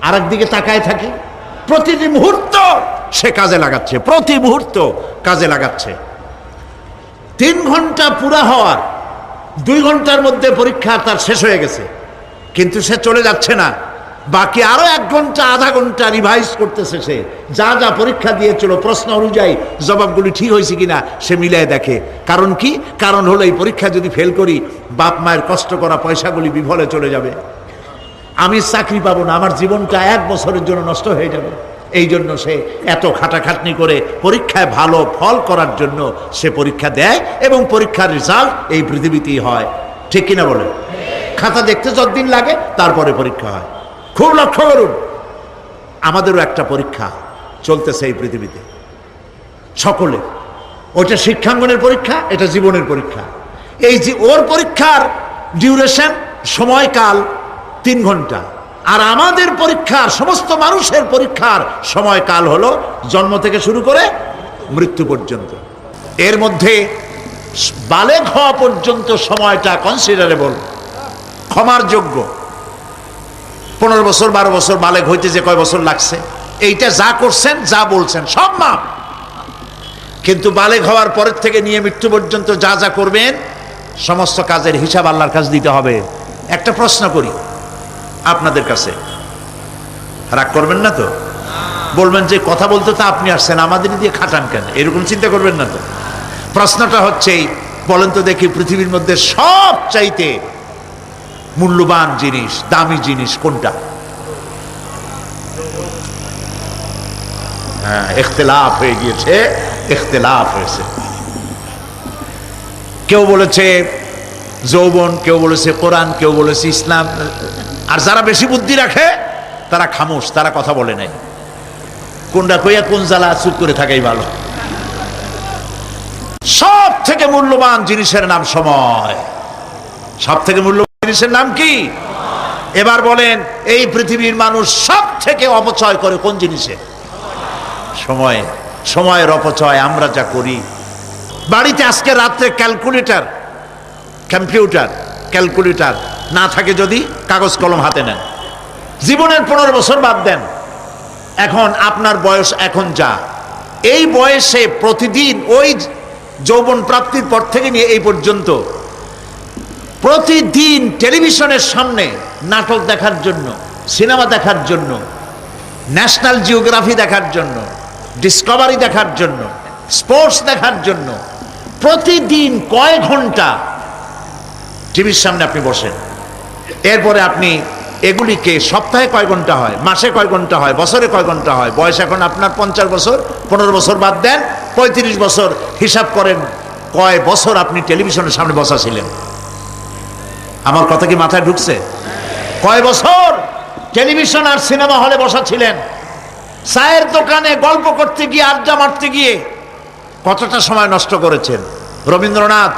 আর একদিকে তাকায় থাকে? প্রতিটি মুহূর্ত সে কাজে লাগাচ্ছে, প্রতি মুহূর্ত কাজে লাগাচ্ছে। 3 ঘন্টা পুরা হওয়ার 2 ঘন্টার মধ্যে পরীক্ষা তার শেষ হয়ে গেছে, কিন্তু সে চলে যাচ্ছে না, বাকি আরো 1 ঘন্টা আধা ঘন্টা রিভাইজ করতেছে। সে যা যা পরীক্ষা দিয়েছিল প্রশ্ন অনুযায়ী জবাবগুলি ঠিক হয়েছে কিনা সে মিলাই দেখে। কারণ কি? কারণ হলো এই পরীক্ষা যদি ফেল করি, বাপ মায়ের কষ্ট করা পয়সাগুলি বিফলে চলে যাবে, আমি চাকরি পাবো না, আমার জীবনটা 1 বছরের জন্য নষ্ট হয়ে যাবে। এই জন্য সে এত খাটাখাটনি করে পরীক্ষায় ভালো ফল করার জন্য সে পরীক্ষা দেয়, এবং পরীক্ষার রেজাল্ট এই পৃথিবীতেই হয়। ঠিক কিনা বলে? খাতা দেখতে যতদিন লাগে তারপরে পরীক্ষা হয়। খুব লক্ষ্য করুন, আমাদেরও একটা পরীক্ষা চলতেছে এই পৃথিবীতে, সকলে। ওটা শিক্ষাঙ্গনের পরীক্ষা, এটা জীবনের পরীক্ষা। এই যে ওর পরীক্ষার ডিউরেশন, সময়কাল 3 ঘন্টা, আর আমাদের পরীক্ষার, সমস্ত মানুষের পরীক্ষার সময়কাল হলো জন্ম থেকে শুরু করে মৃত্যু পর্যন্ত। এর মধ্যে বালেগ হওয়া পর্যন্ত সময়টা কনসিডারেবল, ক্ষমার যোগ্য। 15 বছর 12 বছর বালেগ হইতে যে কয় বছর লাগছে, এইটা যা করছেন যা বলছেন সব মাপ। কিন্তু বালেগ হওয়ার পরের থেকে নিয়ে মৃত্যু পর্যন্ত যা যা করবেন সমস্ত কাজের হিসাব আল্লাহর কাছে দিতে হবে। একটা প্রশ্ন করি আপনাদের কাছে, রাগ করবেন না তো? বলবেন যে কথা বলতে তো আপনি আসছেন, আমাদের দিয়ে খাটান কেন, এরকম চিন্তা করবেন না তো? প্রশ্নটা হচ্ছে, বলেন তো দেখি, পৃথিবীর মধ্যে সবচাইতে মূল্যবান জিনিস, দামি জিনিস কোনটা? হ্যাঁ, ইখতিলাফ হয়ে গিয়েছে, ইখতিলাফ হয়েছে। কেউ বলেছে যৌবন, কেউ বলেছে কোরআন, কেউ বলেছে ইসলাম। আর যারা বেশি বুদ্ধি রাখে তারা খামোশ, তারা কথা বলে নাই। কোনটা কইয়া কোন জ্বালা চুপ করে থাকাই ভালো। সব থেকে মূল্যবান জিনিসের নাম সময়। সব থেকে মূল্যবান জিনিসের নাম কি? এবার বলেন, এই পৃথিবীর মানুষ সব থেকে অপচয় করে কোন জিনিসে? সময়ে। সময়ের অপচয় আমরা যা করি। বাড়িতে আজকে রাত্রে ক্যালকুলেটর, কম্পিউটার, ক্যালকুলেটর না থাকে, যদি কাগজ কলম হাতে নেন, জীবনের 15 বছর বাদ দেন, এখন আপনার বয়স এখন যা, এই বয়সে প্রতিদিন ওই যৌবন প্রাপ্তির পর থেকে নিয়ে এই পর্যন্ত প্রতিদিন টেলিভিশনের সামনে নাটক দেখার জন্য, সিনেমা দেখার জন্য, ন্যাশনাল জিওগ্রাফি দেখার জন্য, ডিসকভারি দেখার জন্য, স্পোর্টস দেখার জন্য প্রতিদিন কয় ঘন্টা টিভির সামনে আপনি বসেন। এরপরে আপনি এগুলিকে সপ্তাহে কয় ঘন্টা হয়, মাসে কয় ঘন্টা হয়, বছরে কয় ঘন্টা হয়। বয়স এখন আপনার 50 বছর, 15 বছর বাদ দেন, 35 বছর। হিসাব করেন কয় বছর আপনি টেলিভিশনের সামনে বসা ছিলেন। আমার কথা কি মাথায় ঢুকছে? কয় বছর টেলিভিশন আর সিনেমা হলে বসা ছিলেন? চায়ের দোকানে গল্প করতে গিয়ে, আড্ডা মারতে গিয়ে কতটা সময় নষ্ট করেছেন? রবীন্দ্রনাথ,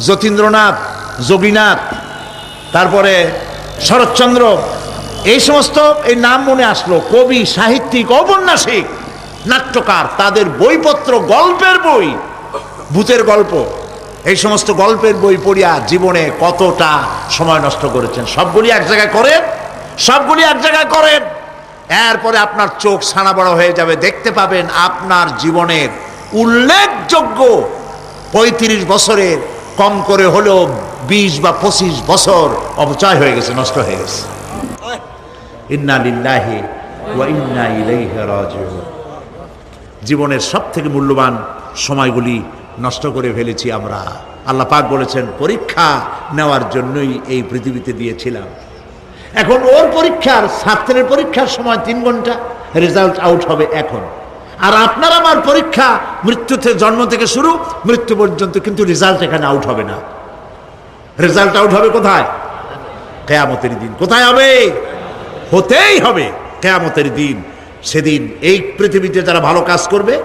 যতীন্দ্রনাথ, যোগীনাথ, তারপরে শরৎচন্দ্র, এই সমস্ত এই নাম মনে আসলো। কবি, সাহিত্যিক, ঔপন্যাসিক, নাট্যকার, তাদের বইপত্র, গল্পের বই, ভূতের গল্প, এই সমস্ত গল্পের বই পড়িয়া জীবনে কতটা সময় নষ্ট করেছেন। সবগুলি এক জায়গায় করেন, সবগুলি এক জায়গায় করেন, এরপরে আপনার চোখ ছানা বড় হয়ে যাবে। দেখতে পাবেন আপনার জীবনের উল্লেখযোগ্য 35 বছরের কম করে হলেও 20 বা 25 বছর অপচয় হয়ে গেছে, নষ্ট হয়ে গেছে। ইন্না লিল্লাহি ওয়া ইন্না ইলাইহি রাজিউন। জীবনের সব থেকে মূল্যবান সময়গুলি নষ্ট করে ফেলেছি আমরা। আল্লাহ পাক বলেছেন পরীক্ষা নেওয়ার জন্যই এই পৃথিবীতে দিয়েছিলাম। এখন ওর পরীক্ষার, ছাত্রের পরীক্ষার সময় 3 ঘন্টা, রেজাল্ট আউট হবে এখন। আর আপনার আমার পরীক্ষা মৃত্যুতে, জন্ম থেকে শুরু মৃত্যু পর্যন্ত, কিন্তু রেজাল্ট এখানে আউট হবে না। রেজাল্ট আউট হবে কোথায়? কিয়ামতের দিন। কোথায় হবে? হতেই হবে কিয়ামতের দিন। সেদিন এই পৃথিবীতে যারা ভালো কাজ করবে,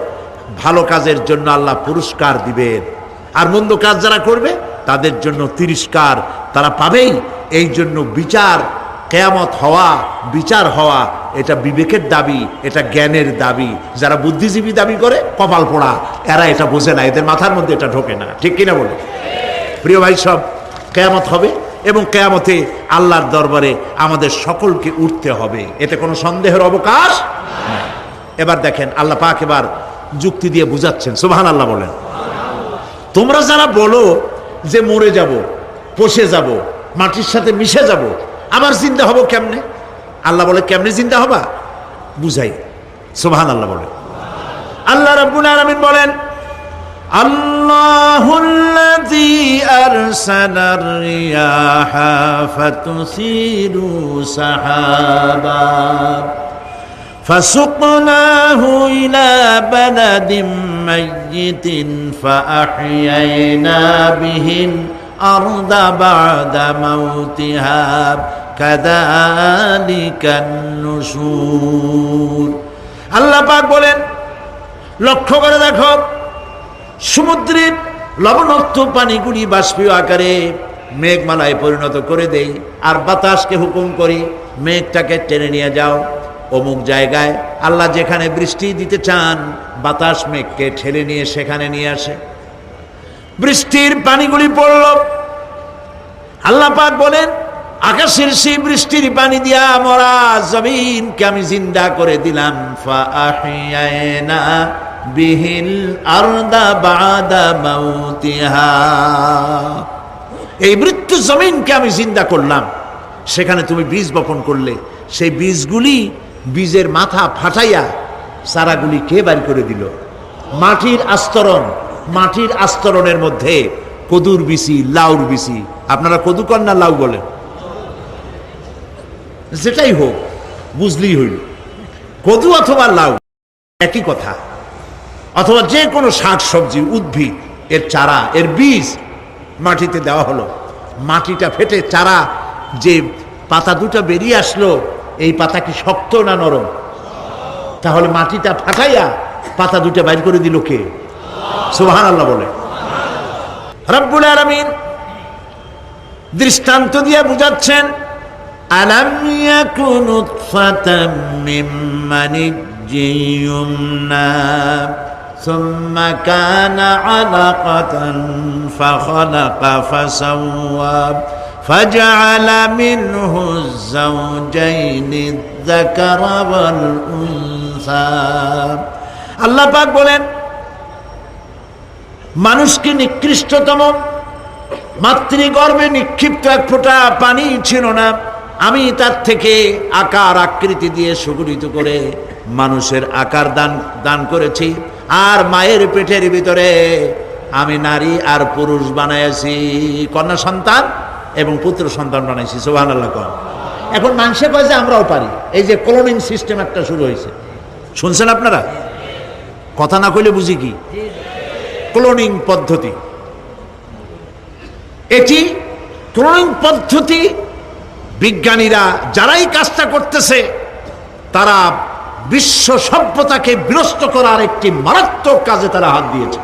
ভালো কাজের জন্য আল্লাহ পুরস্কার দিবেন, আর মন্দ কাজ যারা করবে তাদের জন্য তিরস্কার তারা পাবেই। এই জন্য বিচার, কিয়ামত হওয়া, বিচার হওয়া, এটা বিবেকের দাবি, এটা জ্ঞানের দাবি। যারা বুদ্ধিজীবী দাবি করে কপাল পোড়া, এরা এটা বোঝে না, এদের মাথার মধ্যে এটা ঢোকে না। ঠিক কিনা বলে? প্রিয় ভাই সব, কিয়ামত হবে এবং কিয়ামতে আল্লাহর দরবারে আমাদের সকলকে উঠতে হবে, এতে কোনো সন্দেহের অবকাশ নাই। এবার দেখেন আল্লাহ পাক এবার যুক্তি দিয়ে বুঝাচ্ছেন। সুবহানাল্লাহ বলেন। তোমরা যারা বলো যে মরে যাব, পচে যাব, মাটির সাথে মিশে যাব, আবার জিন্দা হব কেমনে? আল্লাহ বলে কেমনে জিন্দা হবা বুঝাই। সুবহানাল্লাহ বলেন। আল্লাহ রাব্বুল আলামিন বলেন আল্লাহুল্লাযী আরসালার রিয়াহা ফাতুসিরু সাহাবা فسقناه إلى بلد ميت فأحيينا به الأرض بعد موتها كذلك النشور। আল্লাহ পাক বলেন, লক্ষ্য করে দেখো, সমুদ্রের লবণাক্ত পানিগুলি বাষ্পীয় আকারে মেঘমালায় পরিণত করে দেই, আর বাতাসকে হুকুম করি মেঘটাকে টেনে নিয়ে যাও অমুক জায়গায়। আল্লাহ যেখানে বৃষ্টি দিতে চান, বাতাস মেঘকে ঠেলে নিয়ে সেখানে নিয়ে আসে, বৃষ্টির পানিগুলি পড়ল। আল্লাহ পাক বলেন, আকাশের সেই বৃষ্টির পানি দিয়া মরা জমিনকে আমি জিন্দা করে দিলাম। ফাআহিয়ানা বিহিল আরদা বাদা মাউতিহা, এই মৃত্যু জমিনকে আমি জিন্দা করলাম। সেখানে তুমি বীজ বপন করলে, সেই বীজগুলি, বীজের মাথা ফাটাইয়া চারাগুলি কে বাড়ি করে দিল? মাটির আস্তরণ, মাটির আস্তরণের মধ্যে কদুর বিচি, লাউর বিচি। আপনারা কদু কন না লাউ বলেন? যেটাই হোক, বুঝলেই হইল, কদু অথবা লাউ একই কথা। অথবা যে কোনো শাক সবজি, উদ্ভিদ, এর চারা, এর বীজ মাটিতে দেওয়া হলো। মাটিটা ফেটে চারা, যে পাতা দুটো বেরিয়ে আসলো, এই পাতা কি শক্ত না নরম? তাহলে মাটিটা ফাটাইয়া পাতা দুটো বাইর করে দিল কে? সুবহানাল্লাহ বলে। রব্বুল আলামিন দৃষ্টান্ত দিয়ে বুঝাচ্ছেন, আলাম ইয়াকুন নুতফাতাম মিন মানিয়্যিন ইউমনা সুম্মা কানা আলাকাতান ফাখালাকা ফাসাওয়া فجعل منه الزوجين الذكر والأنثى। আল্লাহ পাক বলেন, মানুষকে নিকৃষ্টতম মাতৃগর্ভে নিক্ষিপ্ত এক ফোঁটা পানি ছিল না, আমি তার থেকে আকার আকৃতি দিয়ে সুগঠিত করে মানুষের আকার দান করেছি, আর মায়ের পেটের ভিতরে আমি নারী আর পুরুষ বানাইছি, কন্যা সন্তান এবং পুত্র সন্তান বানাইছি। সুবহানাল্লাহ। এখন মানুষে কয় যে আমরাও পারি। এই যে ক্লোনিং সিস্টেম একটা শুরু হয়েছে, শুনছেন আপনারা? কথা না কইলে বুঝি কি? ক্লোনিং পদ্ধতি। এটি ক্লোনিং পদ্ধতি, বিজ্ঞানীরা যারাই কাজটা করতেছে, তারা বিশ্ব সভ্যতাকে বিনষ্ট করার একটি মারাত্মক কাজে তারা হাত দিয়েছে।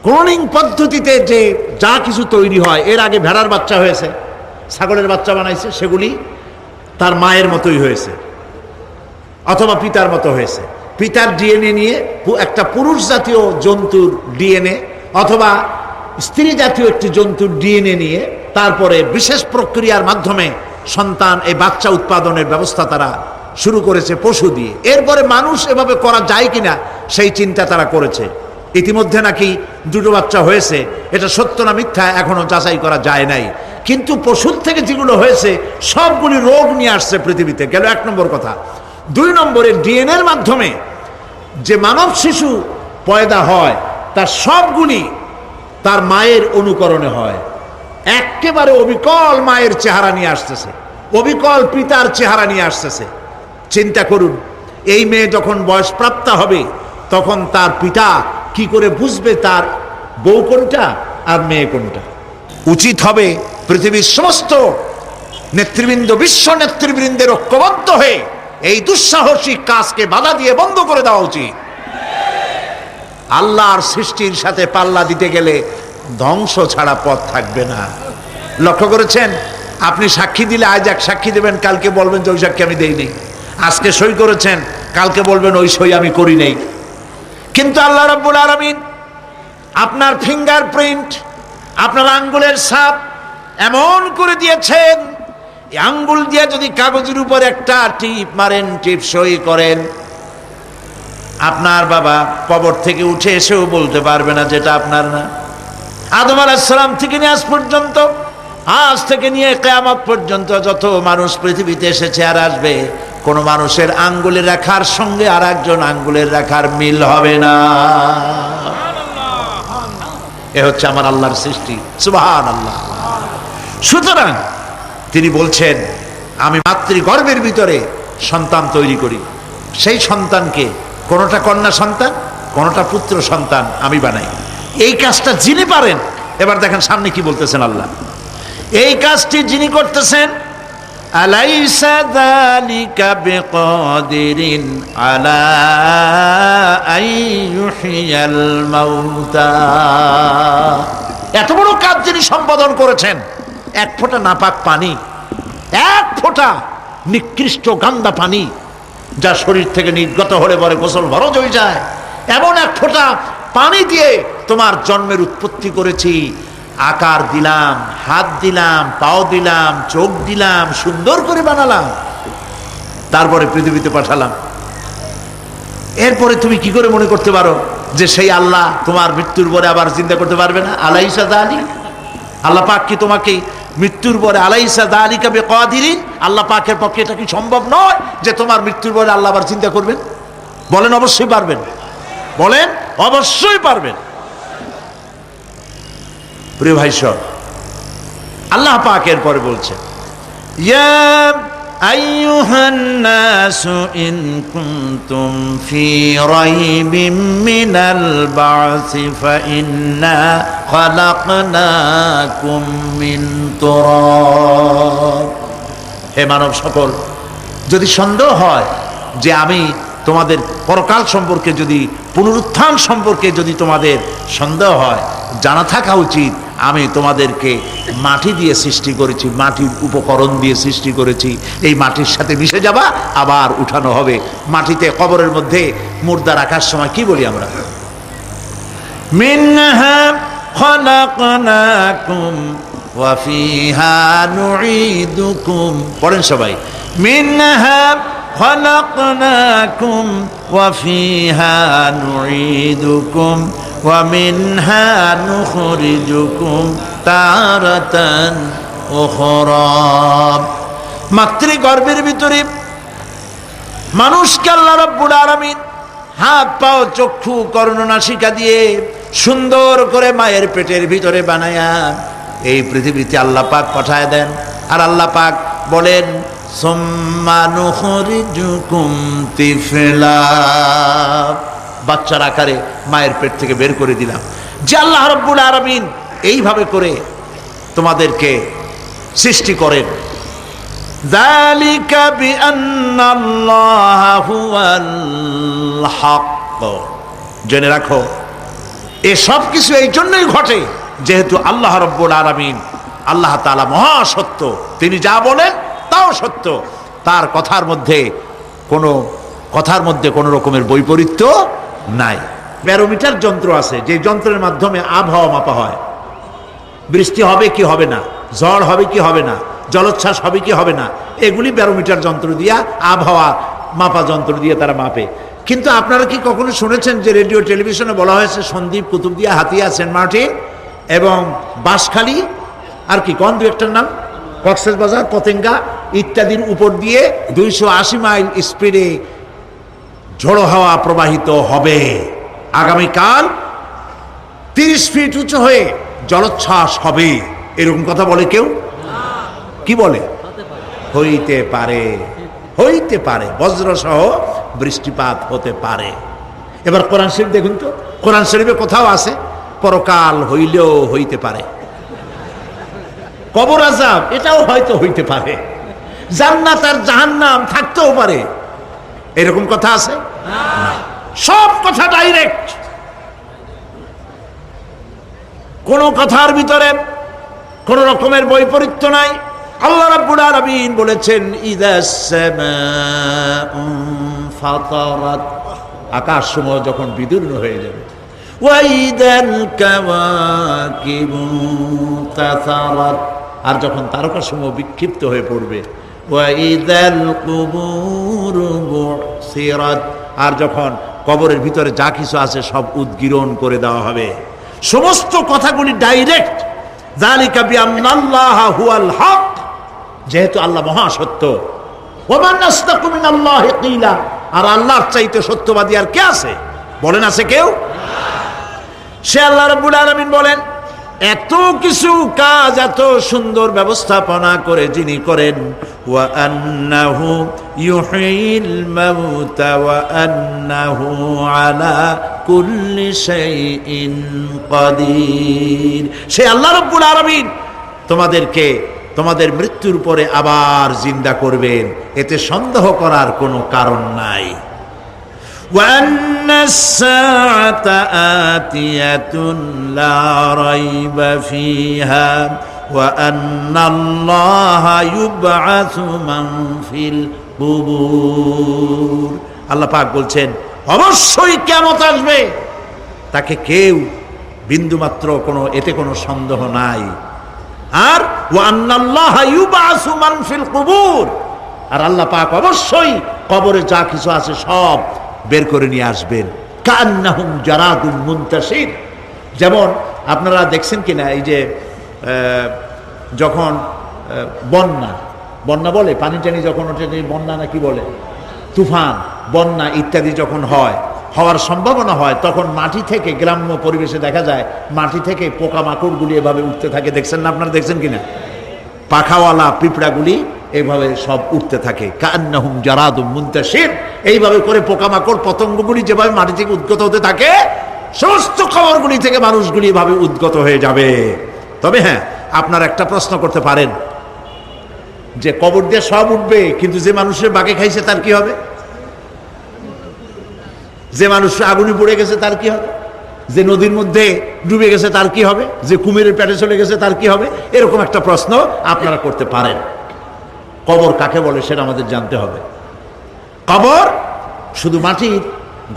ক্লোনিং পদ্ধতিতে যে যা কিছু তৈরি হয়, এর আগে ভেড়ার বাচ্চা হয়েছে, ছাগলের বাচ্চা বানাইছে, সেগুলি তার মায়ের মতোই হয়েছে অথবা পিতার মতো হয়েছে। পিতার ডিএনএ নিয়ে একটা পুরুষ জাতীয় জন্তুর ডিএনএ অথবা স্ত্রী জাতীয় একটি জন্তুর ডিএনএ নিয়ে তারপরে বিশেষ প্রক্রিয়ার মাধ্যমে সন্তান এই বাচ্চা উৎপাদনের ব্যবস্থা তারা শুরু করেছে পশু দিয়ে। এরপরে মানুষ এভাবে করা যায় কিনা সেই চিন্তা তারা করেছে। ইতিমধ্যে নাকি দুটো বাচ্চা হয়েছে, এটা সত্য না মিথ্যা এখনো যাচাই করা যায় নাই। কিন্তু পশুর থেকে যেগুলো হয়েছে সবগুলি রোগ নিয়ে আসছে পৃথিবীতে, গেল 1 নম্বর কথা। 2 নম্বরে ডিএনএর মাধ্যমে যে মানব শিশু পয়দা হয় তার সবগুলি তার মায়ের অনুকরণে হয়, একেবারে অবিকল মায়ের চেহারা নিয়ে আসতেছে, অবিকল পিতার চেহারা নিয়ে আসতেছে। চিন্তা করুন, এই মেয়ে যখন বয়সপ্রাপ্তা হবে তখন তার পিতা কি করে বুঝবে তার বউ কোনটা আর মেয়ে কোনটা? উচিত হবে পৃথিবীর সমস্ত নেতৃবৃন্দ, বিশ্ব নেতৃবৃন্দের ঐক্যবদ্ধ হয়ে এই দুঃসাহসিক কাজকে বাধা দিয়ে বন্ধ করে দেওয়া উচিত। আল্লাহর সৃষ্টির সাথে পাল্লা দিতে গেলে ধ্বংস ছাড়া পথ থাকবে না। লক্ষ্য করেছেন, আপনি সাক্ষী দিলে আজ এক সাক্ষী দেবেন, কালকে বলবেন যে ওই সাক্ষী আমি দেইনি। আজকে সই করেছেন, কালকে বলবেন ওই সই আমি করি নাই। কিন্তু আল্লাহ রাব্বুল আলামিন আপনার ফিঙ্গারপ্রিন্ট, আপনার আঙ্গুলের ছাপ এমন করে দিয়েছেন, এই আঙ্গুল দিয়ে যদি কাগজের উপর একটা টিপ মারেন, টিপ সই করেন, আপনার বাবা কবর থেকে উঠে এসেও বলতে পারবে না যেটা আপনার না। আদম আলাইহিস সালাম থেকে নিয়ে আজ থেকে নিয়ে কিয়ামত পর্যন্ত যত মানুষ পৃথিবীতে এসেছে আর আসবে, কোন মানুষের আঙ্গুলের রেখার সঙ্গে আর একজন আঙ্গুলের রেখার মিল হবে না। এ হচ্ছে আমার আল্লাহর সৃষ্টি, সুবহানাল্লাহ। সুতরাং তিনি বলছেন, আমি মাতৃগর্ভের ভিতরে সন্তান তৈরি করি, সেই সন্তানকে কোনটা কন্যা সন্তান কোনটা পুত্র সন্তান আমি বানাই। এই কাজটা যিনি পারেন, এবার দেখেন সামনে কি বলতেছেন আল্লাহ। এই কাজটি যিনি করতেছেন, আলাইসা যালিকা বিকাদিরিন আলা আইয়ুহিয়াল মাউতা, এত বড় কাজ যিনি সম্পাদন করেছেন, এক ফোঁটা নাপাক পানি, এক ফোঁটা নিকৃষ্ট গান্দা পানি যা শরীর থেকে নির্গত হলে পরে গোসল ফরজ হয়ে যায়, এমন এক ফোঁটা পানি দিয়ে তোমার জন্মের উৎপত্তি করেছি, আকার দিলাম, হাত দিলাম, পাও দিলাম, চোখ দিলাম, সুন্দর করে বানালাম, তারপরে পৃথিবীতে পাঠালাম। এরপরে তুমি কি করে মনে করতে পারো যে সেই আল্লাহ তোমার মৃত্যুর পরে আবার জিন্দা করতে পারবে না? আলাইসা যালিক, আল্লাহ পাক কি তোমাকে মৃত্যুর পরে, আলাইসা যালিকা বিকাদিরিন, আল্লাহ পাকের পক্ষে এটা কি সম্ভব নয় যে তোমার মৃত্যুর পরে আল্লাহ আবার চিন্তা করবেন? বলেন অবশ্যই পারবেন, বলেন অবশ্যই পারবেন। প্রিয় ভাই সব, আল্লাহ পাক এরপরে বলছেন, ইয়া আইয়ুহান নাসু ইন কুনতুম ফি রাইবিম মিনাল বা'সি ফাইন্না খালাকনাকুম মিন তুরাব। হে মানব সকল, যদি সন্দেহ হয় যে আমি তোমাদের পরকাল সম্পর্কে, যদি পুনরুত্থান সম্পর্কে যদি তোমাদের সন্দেহ হয়, জানা থাকা উচিত আমি তোমাদেরকে মাটি দিয়ে সৃষ্টি করেছি, মাটির উপকরণ দিয়ে সৃষ্টি করেছি। এই মাটির সাথে মিশে যাবা, আবার উঠানো হবে। মাটিতে কবরের মধ্যে মুর্দা রাখার সময় কি বলি আমরা? মিনহা খালাকনাকুম ওয়া ফিহা নুঈদুকুম। পড়েন সবাই, মিনহা খালাকনাকুম ওয়া ফিহা নুঈদুকুম ওয়া মিনহা নুখরিজুকুম তারাতান উখরা। মাতৃগর্ভের ভিতরে মানুষকে আল্লাহ রাব্বুল আলামিন হাত পাও চক্ষু কর্ণনাসিকা দিয়ে সুন্দর করে মায়ের পেটের ভিতরে বানায়া এই পৃথিবীতে আল্লাহ পাক পাঠায় দেন। আর আল্লাহ পাক বলেন, সুম্মা নুখরিজুকুম তিফলা, বাচ্চার আকারে মায়ের পেট থেকে বের করে দিলাম। যে আল্লাহ রাব্বুল আলামিন এইভাবে করে তোমাদেরকে সৃষ্টি করেন। যালিকা বিআন্নাল্লাহা হুয়াল হক, জেনে রাখো এসব কিছু এই জন্যই ঘটে যেহেতু আল্লাহ রাব্বুল আলামিন, আল্লাহ তাআলা মহাসত্য, তিনি যা বলেন তাও সত্য, তার কথার মধ্যে কোনো রকমের বৈপরীত্য নাই। ব্যারোমিটার যন্ত্র আছে, যে যন্ত্রের মাধ্যমে আবহাওয়া মাপা হয়, বৃষ্টি হবে কি হবে না, ঝড় হবে কি হবে না, জলোচ্ছ্বাস হবে কি হবে না, এগুলি ব্যারোমিটার যন্ত্র দিয়া, আবহাওয়া মাপা যন্ত্র দিয়ে তারা মাপে। কিন্তু আপনারা কি কখনো শুনেছেন যে রেডিও টেলিভিশনে বলা হয়েছে সন্দ্বীপ, কুতুবদিয়া, হাতিয়া, সেন্ট মার্টিন এবং বাঁশখালী, আর কি কোন দু একটার নাম, কক্সবাজার, পতেঙ্গা ইত্যাদির উপর দিয়ে 280 মাইল স্পিডে ঝোড়ো হাওয়া প্রবাহিত হবে। আগামীকাল 30 ফিট উঁচু হয়ে জলোচ্ছ্বাস হবে, এরকম কথা বলে কেউ? কি বলে? হইতে পারে, হইতে পারে, বজ্রসহ বৃষ্টিপাত হতে পারে। এবার কোরআন শরীফ দেখুন তো, কোরআন শরীফে কোথাও আছে পরকাল হইলেও হইতে পারে, কবর আযাব এটাও হয়তো হইতে পারে, জান্নাত আর জাহান্নাম থাকতেও পারে, এরকম কথা আছে? সব কথা ডাইরেক্ট, কোন কথার ভিতরে কোন রকমের বৈপরীত্য নাই। আল্লাহ রাব্বুল আলামিন বলেছেন ইযাস সামাউ ফাতারাত, আকাশ সমূহ যখন বিদীর্ণ হয়ে যাবে, ওয়া ইযাল কাওয়াকিবু তাসারাত, আর যখন তারকা সমূহ বিক্ষিপ্ত হয়ে পড়বে, ওয়া ইযাল কুবুরু বুসিরাত, আর যখন কবরের ভিতরে যা কিছু আছে সব উদ্গীরণ করে দেওয়া হবে। সমস্ত কথাগুলি ডাইরেক্ট। যালিকা বিআন্নাল্লাহা হুয়াল হক, যেহেতু আল্লাহ মহাসত্য। ওয়া মান আসতাকু মিনাল্লাহি কিলা, আর আল্লাহর চাইতে সত্যবাদী আর কে আছে? বলেন আছে কেউ? সে আল্লাহ রাব্বুল আলামিন বলেন, এত কিছু কাজ এত সুন্দর ব্যবস্থাপনা করে যিনি করেন, ওয়া আন্নাহু ইউহিল মাউতা ওয়া আন্নাহু আলা কুল্লি শাইইন কাদির। সে আল্লাহ রাব্বুল আলামিন তোমাদেরকে তোমাদের মৃত্যুর পরে আবার জিন্দা করবেন, এতে সন্দেহ করার কোনো কারণ নাই। وَأَنَّ السَّاعَةَ آتِيَةٌ لَا رَيْبَ فِيهَا وَأَنَّ اللَّهَ يُبْعَثُ مَنْ فِي الْقُبُورِ। আল্লাহ পাক বলছেন অবশ্যই কিয়ামত আসবে, তাকে কেউ বিন্দুমাত্র এতে কোনো সন্দেহ নাই। আর وَأَنَّ اللَّهَ يُبْعَثُ مَنْ فِي الْقُبُورِ, আর আল্লাহ পাক অবশ্যই কবরে যা কিছু আছে সব বের করে নিয়ে আসবেন। কান্নাহুম জারাদুম মুনতাশির, যেমন আপনারা দেখছেন কিনা এই যে যখন বন্যা বলে, পানি টানি যখন ওঠে, বন্যা না কি বলে, তুফান, বন্যা ইত্যাদি যখন হওয়ার সম্ভাবনা হয়, তখন মাটি থেকে, গ্রাম্য পরিবেশে দেখা যায় মাটি থেকে পোকামাকড়গুলি এভাবে উঠতে থাকে। দেখছেন না? আপনারা দেখছেন কিনা? পাখাওয়ালা পিঁপড়াগুলি এইভাবে সব উঠতে থাকে। কান্নাহুম জারাদুম মুনতাশির, এইভাবে করে পোকামাকড় পতঙ্গগুলি যেভাবে মাটি থেকে উদ্গত হতে থাকে, সমস্ত খবরগুলি থেকে মানুষগুলি এভাবে উদ্গত হয়ে যাবে। তবে হ্যাঁ, আপনারা একটা প্রশ্ন করতে পারেন যে কবর দিয়ে সব উঠবে, কিন্তু যে মানুষের বাগে খাইছে তার কি হবে? যে মানুষ আগুনে পড়ে গেছে তার কি হবে? যে নদীর মধ্যে ডুবে গেছে তার কি হবে? যে কুমিরের পেটে চলে গেছে তার কি হবে? এরকম একটা প্রশ্ন আপনারা করতে পারেন। কবর কাকে বলে সেটা আমাদের জানতে হবে। কবর শুধু মাটির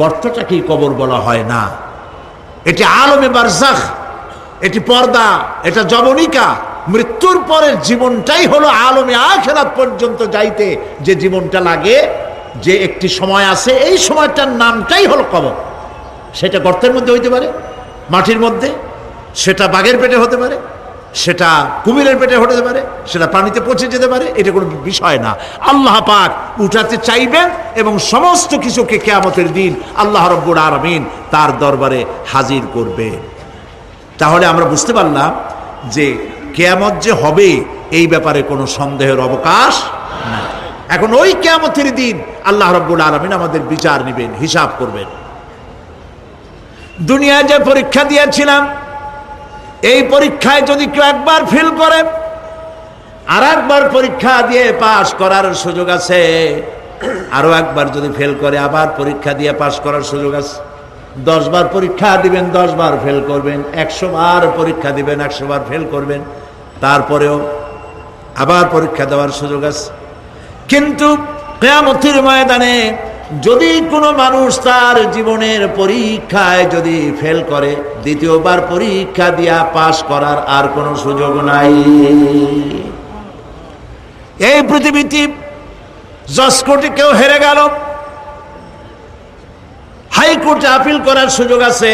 গর্তটাকেই কবর বলা হয় না, এটি আলমে বারজাখ, এটি পর্দা, এটা জবনিকা। মৃত্যুর পরের জীবনটাই হলো আলমে আখিরাত পর্যন্ত যাইতে যে জীবনটা লাগে, যে একটি সময় আছে, এই সময়টার নামটাই হলো কবর। সেটা গর্তের মধ্যে হইতে পারে, মাটির মধ্যে, সেটা বাঘের পেটে হতে পারে, সেটা কুমিরের পেটে হতে পারে, সেটা পানিতে পচে যেতে পারে, এটা কোনো বিষয় না। আল্লাহ পাক উঠাতে চাইবেন এবং সমস্ত কিছুকে কিয়ামতের দিন আল্লাহ রাব্বুল আলামিন তার দরবারে হাজির করবে। তাহলে আমরা বুঝতে পারলাম যে কিয়ামত যে হবে এই ব্যাপারে কোনো সন্দেহের অবকাশ নাই। এখন ওই কিয়ামতের দিন আল্লাহ রাব্বুল আলামিন আমাদের বিচার নেবেন, হিসাব করবেন। দুনিয়ায় যে পরীক্ষা দিয়েছিলাম, এই পরীক্ষায় যদি কেউ একবার ফেল করে, আর একবার পরীক্ষা দিয়ে পাশ করার সুযোগ আছে, আরো একবার যদি ফেল করে আবার পরীক্ষা দিয়ে পাশ করার সুযোগ আছে। 10 বার পরীক্ষা দিবেন, 10 বার ফেল করবেন, 100 বার পরীক্ষা দিবেন, 100 বার ফেল করবেন, তারপরেও আবার পরীক্ষা দেওয়ার সুযোগ আছে। কিন্তু কিয়ামতের ময়দানে যদি কোনো মানুষ তার জীবনের পরীক্ষায় যদি ফেল করে, দ্বিতীয়বার পরীক্ষা দিয়া পাশ করার আর কোনো সুযোগ নাই। এই পৃথিবীতে জজ কোর্টে কেউ হেরে গেল, হাইকোর্টে আপিল করার সুযোগ আছে।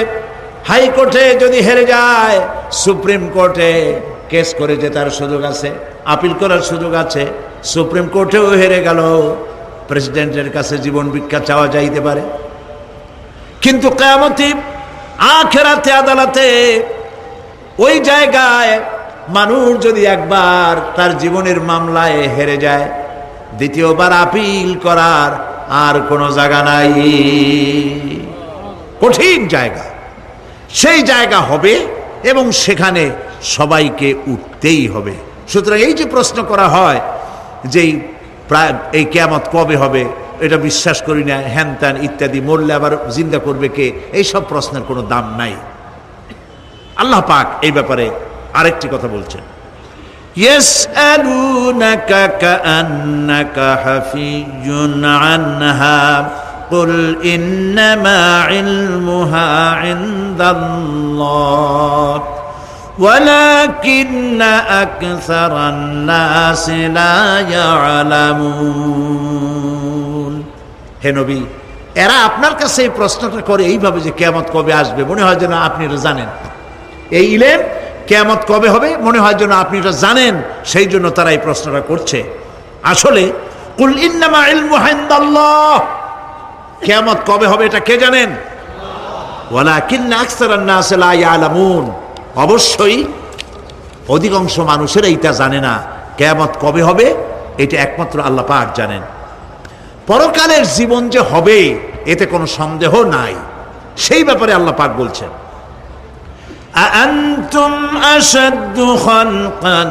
হাইকোর্টে যদি হেরে যায়, সুপ্রিম কোর্টে কেস করে জেতার সুযোগ আছে, আপিল করার সুযোগ আছে। সুপ্রিম কোর্টেও হেরে গেল, প্রেসিডেন্টের কাছে জীবন ভিক্ষা চাওয়া যাইতে পারে। কিন্তু কিয়ামতে আখিরাতে আদালতে ওই জায়গায় মানুষ যদি একবার তার জীবনের মামলায় হেরে যায়, দ্বিতীয়বার আপিল করার আর কোনো জায়গা নাই। কঠিন জায়গা, সেই জায়গা হবে এবং সেখানে সবাইকে উঠতেই হবে। সুতরাং এই যে প্রশ্ন করা হয় যে এই কিয়ামত কবে হবে, এটা বিশ্বাস করি না, হ্যান ত্যান ইত্যাদি, মরলে আবার জিন্দা করবে কে, এই সব প্রশ্নের কোনো দাম নাই। আল্লাহ পাক এই ব্যাপারে আরেকটি কথা বলছেন, ইয়াসআলুনাকা কাআন্নাকা হাফিজুন আনহা কুল ইন্নামা ইলমুহা ইনদাল্লাহ ওয়ালাকিন্না আকসারান নাসি লা ইয়ালামুন। হে নবী, এরা আপনার কাছে এই প্রশ্নটা করে এইভাবে যে কিয়ামত কবে আসবে, মনে হয় যেন আপনি এটা জানেন। এই ইলম কিয়ামত কবে হবে মনে হয় যেন আপনি এটা জানেন, সেই জন্য তারা এই প্রশ্নটা করছে। আসলে কুল ইন্নামা ইলমুহা ইনদাল্লাহ, কিয়ামত কবে হবে এটা কে জানেন? ওয়ালাকিন্না আকসারান নাসি লা ইয়ালামুন, অবশ্যই অধিকাংশ মানুষেরা এটা জানে না। কিয়ামত কবে হবে এটা একমাত্র আল্লাহ পাক জানেন। পরকালের জীবন যে হবে এতে কোনো সন্দেহ নাই, সেই ব্যাপারে আল্লাহ পাক বলছেন, আআনতুম আশাদ্দু খালকান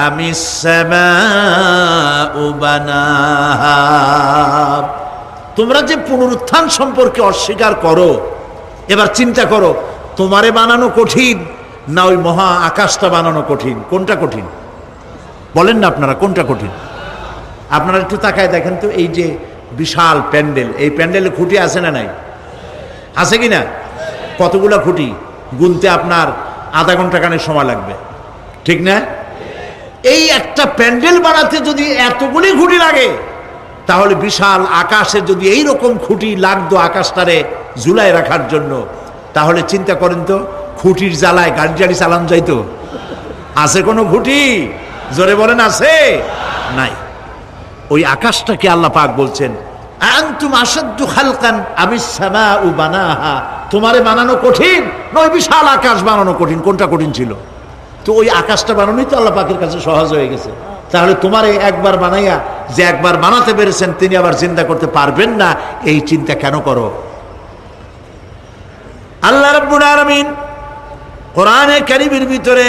আমিস সামাউ বানাহা। তোমরা যে পুনরুত্থান সম্পর্কে অস্বীকার করো, এবার চিন্তা করো, তোমারে বানানো কঠিন না ওই মহা আকাশটা বানানো কঠিন? কোনটা কঠিন বলেন না আপনারা, কোনটা কঠিন? আপনারা একটু তাকায় দেখেন তো, এই যে বিশাল প্যান্ডেল, এই প্যান্ডেলে খুঁটি আছে না নাই? আছে কি না? কতগুলা খুঁটি গুনতে আপনার আধা ঘন্টা খানেক সময় লাগবে, ঠিক না? এই একটা প্যান্ডেল বানাতে যদি এতগুলি খুঁটি লাগে, তাহলে বিশাল আকাশে যদি এই রকম খুঁটি লাগতো আকাশটারে ঝুলায় রাখার জন্য, তাহলে চিন্তা করেন তো, খুঁটির জ্বালায় গাড়ি টাড়ি চালানো যাইতো? আছে কোনো খুঁটি? জোরে বলেন, আছে? নাই। ওই আকাশটাকে আল্লাহ পাক বলছেন, আনতুম আশাদ্দু খালকান আমিস সামাউ বানাহা। তোমারে বানানো কঠিন নয় বিশাল আকাশ বানানো কঠিন? কোনটা কঠিন ছিল? তো ওই আকাশটা বানানোই তো আল্লাহ পাকের কাছে সহজ হয়ে গেছে। তাহলে তোমারে একবার বানাইয়া যে একবার বানাতে পেরেছেন তিনি আবার চিন্তা করতে পারবেন না, এই চিন্তা কেন করো? আল্লাহ রাব্বুল আলামিন কোরআনে কারীমের ভিতরে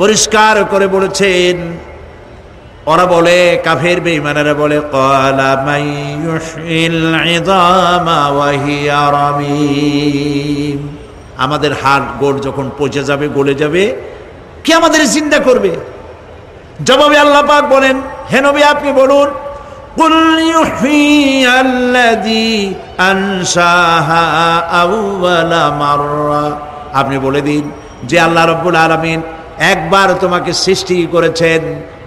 পরিষ্কার করে বলেছেন, ওরা বলে, কাফের বেঈমানেরা বলে, ক্বালা মান ইউহয়িল ইযামা ওয়া হিয়া রামীম। আমাদের হাড় গোড় যখন পচে যাবে, গলে যাবে, কে আমাদের জিন্দা করবে? জবাবে আল্লাহ পাক বলেন, হে নবী আপনি বলুন, কুল ইউহয়িয়াল্লাযী আনশাহা আউওয়ালা মাররা। আপনি বলে দিন যে আল্লাহ রাব্বুল আলামিন একবার তোমাকে সৃষ্টি করেছেন,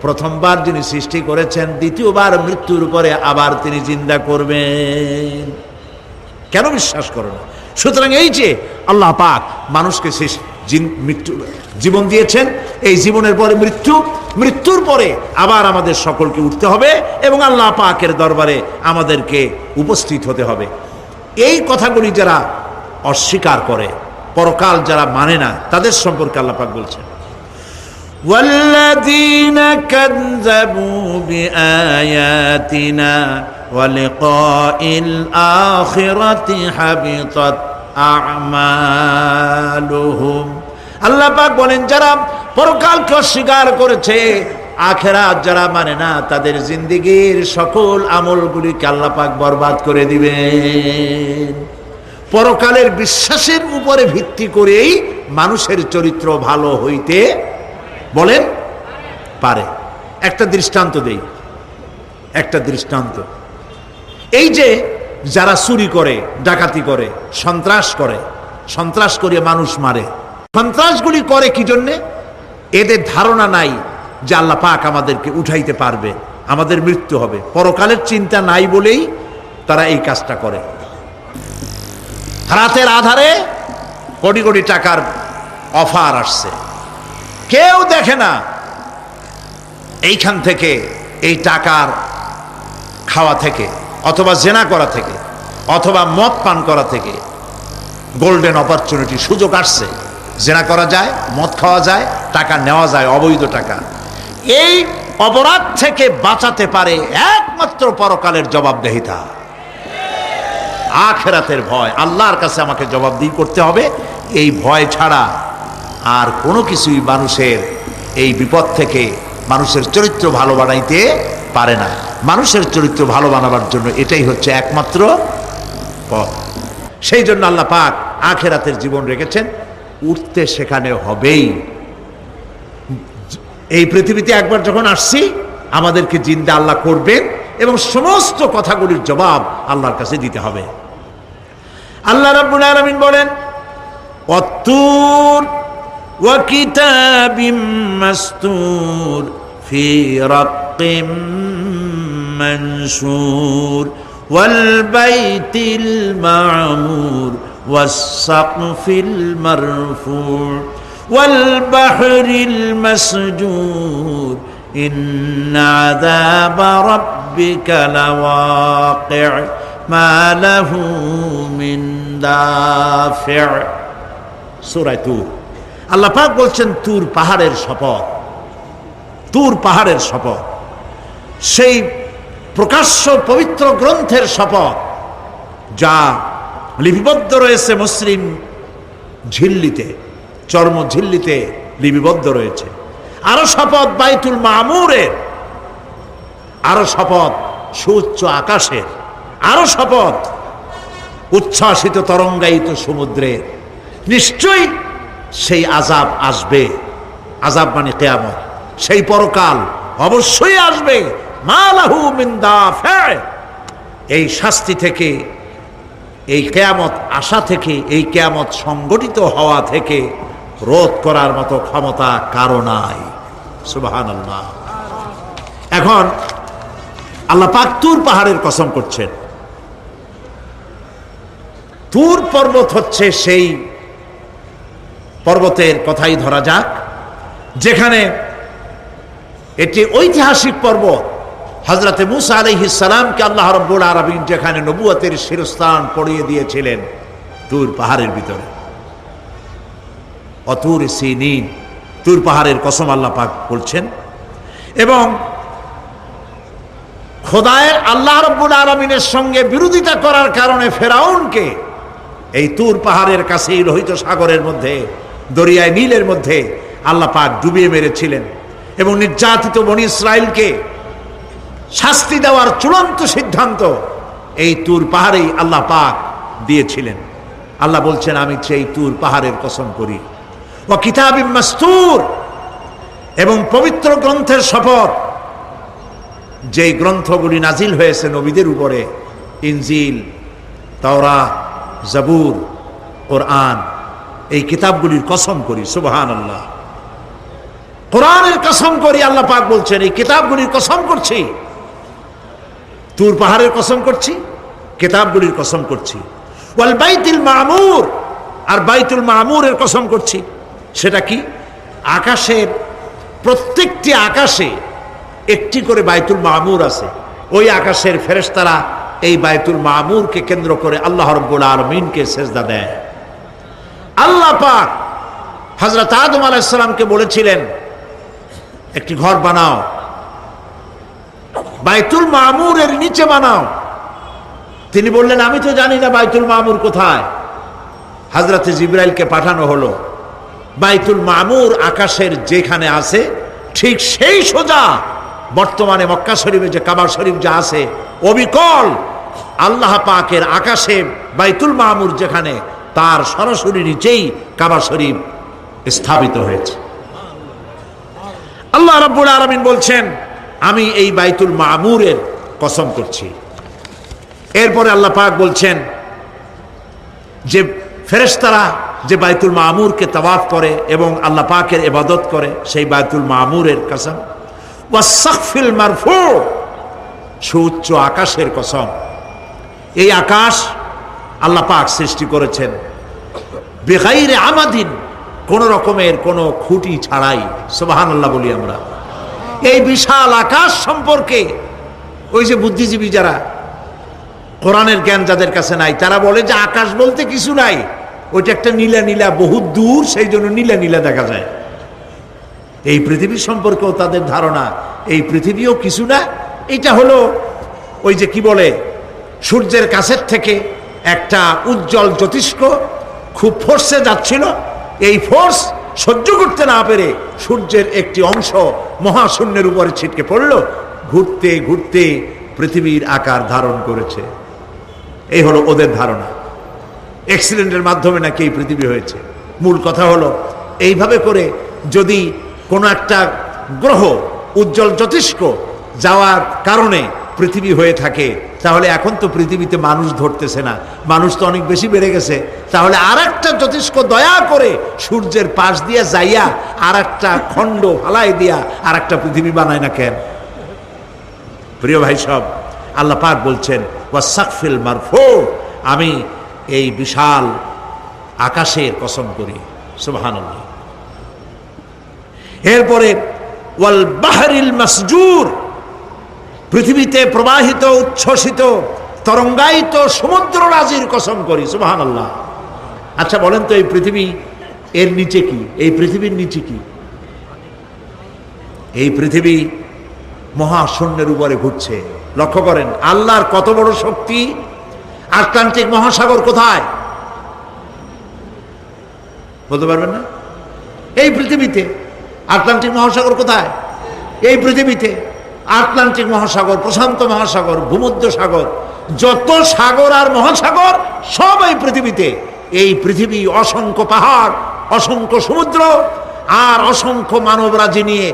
প্রথমবার যিনি সৃষ্টি করেছেন, দ্বিতীয়বার মৃত্যুর পরে আবার তিনি জিন্দা করবেন। কেন বিশ্বাস করো না? সুতরাং এই যে আল্লাহ পাক মানুষকে জীবন দিয়েছেন, এই জীবনের পরে মৃত্যু, মৃত্যুর পরে আবার আমাদের সকলকে উঠতে হবে এবং আল্লাহ পাকের দরবারে আমাদেরকে উপস্থিত হতে হবে। এই কথাগুলি যারা অস্বীকার করে, পরকাল যারা মানে না, তাদের সম্পর্কে আল্লাহ পাক বলছেন, والذين كذبوا بآياتنا ولقاء الآخرة حبطت أعمالهم। আল্লাহ পাক বলেন, যারা পরকালকে অস্বীকার করেছে, আখিরাত যারা মানে না, তাদের জিন্দেগীর সকল আমলগুলিকে আল্লাহ পাক বরবাদ করে দিবেন। পরকালের বিশ্বাসের উপরে ভিত্তি করেই মানুষের চরিত্র ভালো হইতে বলেন পারে। একটা দৃষ্টান্ত দেই, একটা দৃষ্টান্ত। এই যে যারা চুরি করে, ডাকাতি করে, সন্ত্রাস করে মানুষ মারে, সন্ত্রাসগুলি করে কি জন্যে? এদের ধারণা নাই যে আল্লাহ পাক আমাদেরকে উঠাইতে পারবে, আমাদের মৃত্যু হবে, পরকালের চিন্তা নাই বলেই তারা এই কাজটা করে। রাতের আধারে কোটি কোটি টাকার অফার আসছে, কেউ দেখে না এইখান থেকে, এই টাকার খাওয়া থেকে, অথবা জেনা করা থেকে, অথবা মদ পান করা থেকে গোল্ডেন অপরচুনিটি, সুযোগ আসছে, জেনা করা যায়, মদ খাওয়া যায়, টাকা নেওয়া যায়, অবৈধ টাকা। এই অপরাধ থেকে বাঁচাতে পারে একমাত্র পরকালের জবাবদেহিতা, আখিরাতের ভয়। আল্লাহর কাছে আমাকে জবাবদিহি করতে হবে, এই ভয় ছাড়া আর কোনো কিছুই মানুষের এই বিপদ থেকে মানুষের চরিত্র ভালো বানাইতে পারে না। মানুষের চরিত্র ভালো বানাবার জন্য এটাই হচ্ছে একমাত্র পথ। সেই জন্য আল্লাহ পাক আখিরাতের জীবন রেখেছেন, উঠতে সেখানে হবেই। এই পৃথিবীতে একবার যখন আসছি, আমাদেরকে জিন্দা আল্লাহ করবেন এবং সমস্ত কথাগুলির জবাব আল্লাহর কাছে দিতে হবে। আল্লাহ রাব্বুল আলামিন বলেন, ওয়াত্তুর ওয়া কিতাবিম মাসতুর ফি রাক্কিম মানশুর ওয়াল বাইতিল মা'মুর ওয়াস সাকফিল মারফু' ওয়াল বাহরিল মাসজুর ইন্না আযাবা রাব্বিকা লাওয়াকি' মা লাহু মিন দাফি'। সূরা তুর। আল্লাহ পাক বলছেন, তুর পাহাড়ের শপথ, তুর পাহাড়ের শপথ, সেই প্রকাশ্য পবিত্র গ্রন্থের শপথ যা লিপিবদ্ধ রয়েছে মুসলিম ঝিল্লিতে, চর্ম ঝিল্লিতে লিপিবদ্ধ রয়েছে। আরো শপথ বাইতুল মামুরের, আরো শপথ সুউচ্চ আকাশের, আরো শপথ উচ্ছ্বাসিত তরঙ্গায়িত সমুদ্রের। নিশ্চয়ই সেই আযাব আসবে, আযাব মানে কিয়ামত, সেই পরকাল অবশ্যই আসবে। মা লাহু মিন দাফি', এই শাস্তি থেকে, এই কিয়ামত আসা থেকে, এই কিয়ামত সংগঠিত হওয়া থেকে রোধ করার মতো ক্ষমতা কারো নাই। সুবহানাল্লাহ। এখন আল্লাহ পাক তুর পাহাড়ের কসম করছেন। তুর পর্বত হচ্ছে সেই পর্বতের কথাই ধরা যাক, যেখানে এটি ঐতিহাসিক পর্বত। হযরতে মূসা আলাইহিস সালামকে আল্লাহ রাব্বুল আলামিন যেখানে নবুয়তের শিরস্থান পড়িয়ে দিয়েছিলেন, তুর পাহাড়ের ভিতরে। অতুর সিনিন, তুর পাহাড়ের কসম আল্লাহ পাক বলছেন। এবং খোদায়ের আল্লাহ রাব্বুল আলামিনের সঙ্গে বিরোধিতা করার কারণে ফেরাউনকে এই তুর পাহাড়ের কাছেই লোহিত সাগরের মধ্যে, দরিয়ায় নীলের মধ্যে আল্লাহ পাক ডুবিয়ে মেরেছিলেন এবং নির্যাতিত বনি ইসরাইলকে শাস্তি দেওয়ার চূড়ান্ত সিদ্ধান্ত এই তুর পাহাড়েই আল্লাহ পাক দিয়েছিলেন। আল্লাহ বলছেন, আমি সেই তুর পাহাড়ের কসম করি। ওয়া কিতাবিম মাসতুর, এবং পবিত্র গ্রন্থের শপথ, যেই গ্রন্থগুলি নাজিল হয়েছে নবীদের উপরে, ইনজিল, তাওরাত, জাবুর, কোরআন, এই কিতাবগুলির কসম করি। সুবহানাল্লাহ। কোরআনের কসম করি, আল্লাহ পাক বলছেন এই কিতাবগুলির কসম করছি। তুর পাহাড়ের কসম করছি, কিতাবগুলির কসম করছি। ওয়াল বাইতুল মামুর, আর বাইতুল মামুরের কসম করছি। সেটা কি? আকাশের প্রত্যেকটি আকাশে একটি করে বাইতুল মামুর আছে। ওই আকাশের ফেরেশতারা এই বাইতুল মামুরকে কেন্দ্র করে আল্লাহ রাব্বুল আলামিনকে সেজদা দেয়। আল্লাহ পাক হযরত আদম আলাইহিস সালামকে বলেছিলেন, একটি ঘর বানাও, বাইতুল মামুরের নিচে বানাও। তিনি বললেন, আমি তো জানি না বাইতুল মামুর কোথায়। হযরত জিবরাইলকে পাঠানো হলো। বাইতুল মামুর আকাশের যেখানে আছে, ঠিক সেই সোজা বর্তমানে মক্কা শরীফে যে কাবা শরীফ যা আছে, অবিকল আল্লাহ পাকের আকাশে বাইতুল মামুর যেখানে, তার সরাসরি নিচেই কাবা শরীফ স্থাপিত হয়েছে। আল্লাহ রাব্বুল আলামিন বলছেন, আমি এই বাইতুল মামুরের কসম করছি। এরপরে আল্লাহ পাক বলছেন যে ফেরেশতারা যে বাইতুল মামুরকে তাওয়াফ করে এবং আল্লাহ পাকের ইবাদত করে, সেই বাইতুল মামুরের কসম, ওয়াস-সাকফিল মারফু, সুউচ্চ আকাশের কসম। এই আকাশ আল্লাহ পাক সৃষ্টি করেছেন বিগাইরে আমাদিন, কোন রকমের কোন খুঁটি ছাড়াই। সুবহানাল্লাহ বলি আমরা। এই বিশাল আকাশ সম্পর্কে ওই যে বুদ্ধিজীবী যারা, কোরআনের জ্ঞান যাদের কাছে নাই, তারা বলে যে আকাশ বলতে কিছু নাই, ওইটা একটা নীলা নীলা বহুত দূর, সেই জন্য নীলা নীলা দেখা যায়। এই পৃথিবী সম্পর্কেও তাদের ধারণা এই পৃথিবীও কিছু না, এটা হলো ওই যে কি বলে, সূর্যের কাছের থেকে একটা উজ্জ্বল জ্যোতিষ্ক খুব ফোর্সে যাচ্ছিল, এই ফোর্স সহ্য করতে না পেরে সূর্যের একটি অংশ মহাশূন্যের উপরে ছিটকে পড়ল, ঘুরতে ঘুরতে পৃথিবীর আকার ধারণ করেছে। এই হলো ওদের ধারণা। অ্যাক্সিডেন্টের মাধ্যমে নাকি এই পৃথিবী হয়েছে। মূল কথা হলো এইভাবে করে যদি কোনো একটা গ্রহ উজ্জ্বল জ্যোতিষ্ক যাওয়ার কারণে পৃথিবী হয়ে থাকে, তাহলে এখন তো পৃথিবীতে মানুষ ধরতেছে না, মানুষ তো অনেক বেশি বেড়ে গেছে, তাহলে আর একটা জ্যোতিষ্ক দয়া করে সূর্যের পাশ দিয়া যাইয়া আর একটা খণ্ড ফালাই দিয়া আর একটা পৃথিবী বানায় না কেন? প্রিয় ভাই সব, আল্লাহ পাক বলছেন ওয়াস-সাকফিল মারফু, আমি এই বিশাল আকাশের কসম করি। সুবহানাল্লাহ। এরপরে ওয়াল বাহরিল মাসজুর, পৃথিবীতে প্রবাহিত উচ্ছ্বসিত তরঙ্গায়িত সমুদ্র রাজির কসম করি। সুবহানাল্লাহ। আচ্ছা বলেন তো, এই পৃথিবী এর নিচে কি? এই পৃথিবীর নিচে কি? এই পৃথিবী মহাশূন্যের উপরে ঘুরছে। লক্ষ্য করেন আল্লাহর কত বড় শক্তি। আটলান্টিক মহাসাগর কোথায় বলতে পারবেন না? এই পৃথিবীতে। আটলান্টিক মহাসাগর কোথায়? এই পৃথিবীতে। আটলান্টিক মহাসাগর, প্রশান্ত মহাসাগর, ভূমধ্য সাগর, যত সাগর আর মহাসাগর সব এই পৃথিবীতে। এই পৃথিবী অসংখ্য পাহাড়, অসংখ্য সমুদ্র আর অসংখ্য মানবরাজি নিয়ে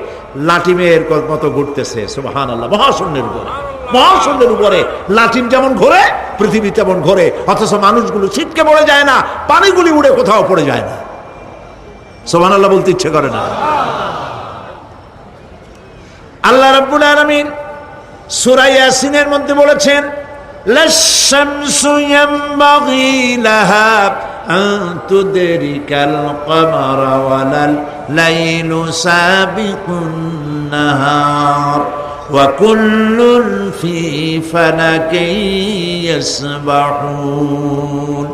লাটিমের মতো ঘুরতেছে। সুবহানাল্লাহ। মহাশূন্যের উপরে, মহাশূন্যের উপরে লাটিম যেমন ঘোরে, পৃথিবী তেমন ঘোরে, অথচ মানুষগুলো ছিটকে পড়ে যায় না, পানিগুলি উড়ে কোথাও পড়ে যায় না। সুবহানাল্লাহ বলতে ইচ্ছে করে না। আল্লাহ রাব্বুল আলামিন সূরা ইয়াসিনের মধ্যে বলেছেন লাশ-শামসু ইয়ানবাগি লাহা আন তুদরিকাল কমারা ওয়ালাল লাইলু সাবিকুন নাহার ওয়া কুল্লুন ফি ফালাকিন ইয়াসবাহুন।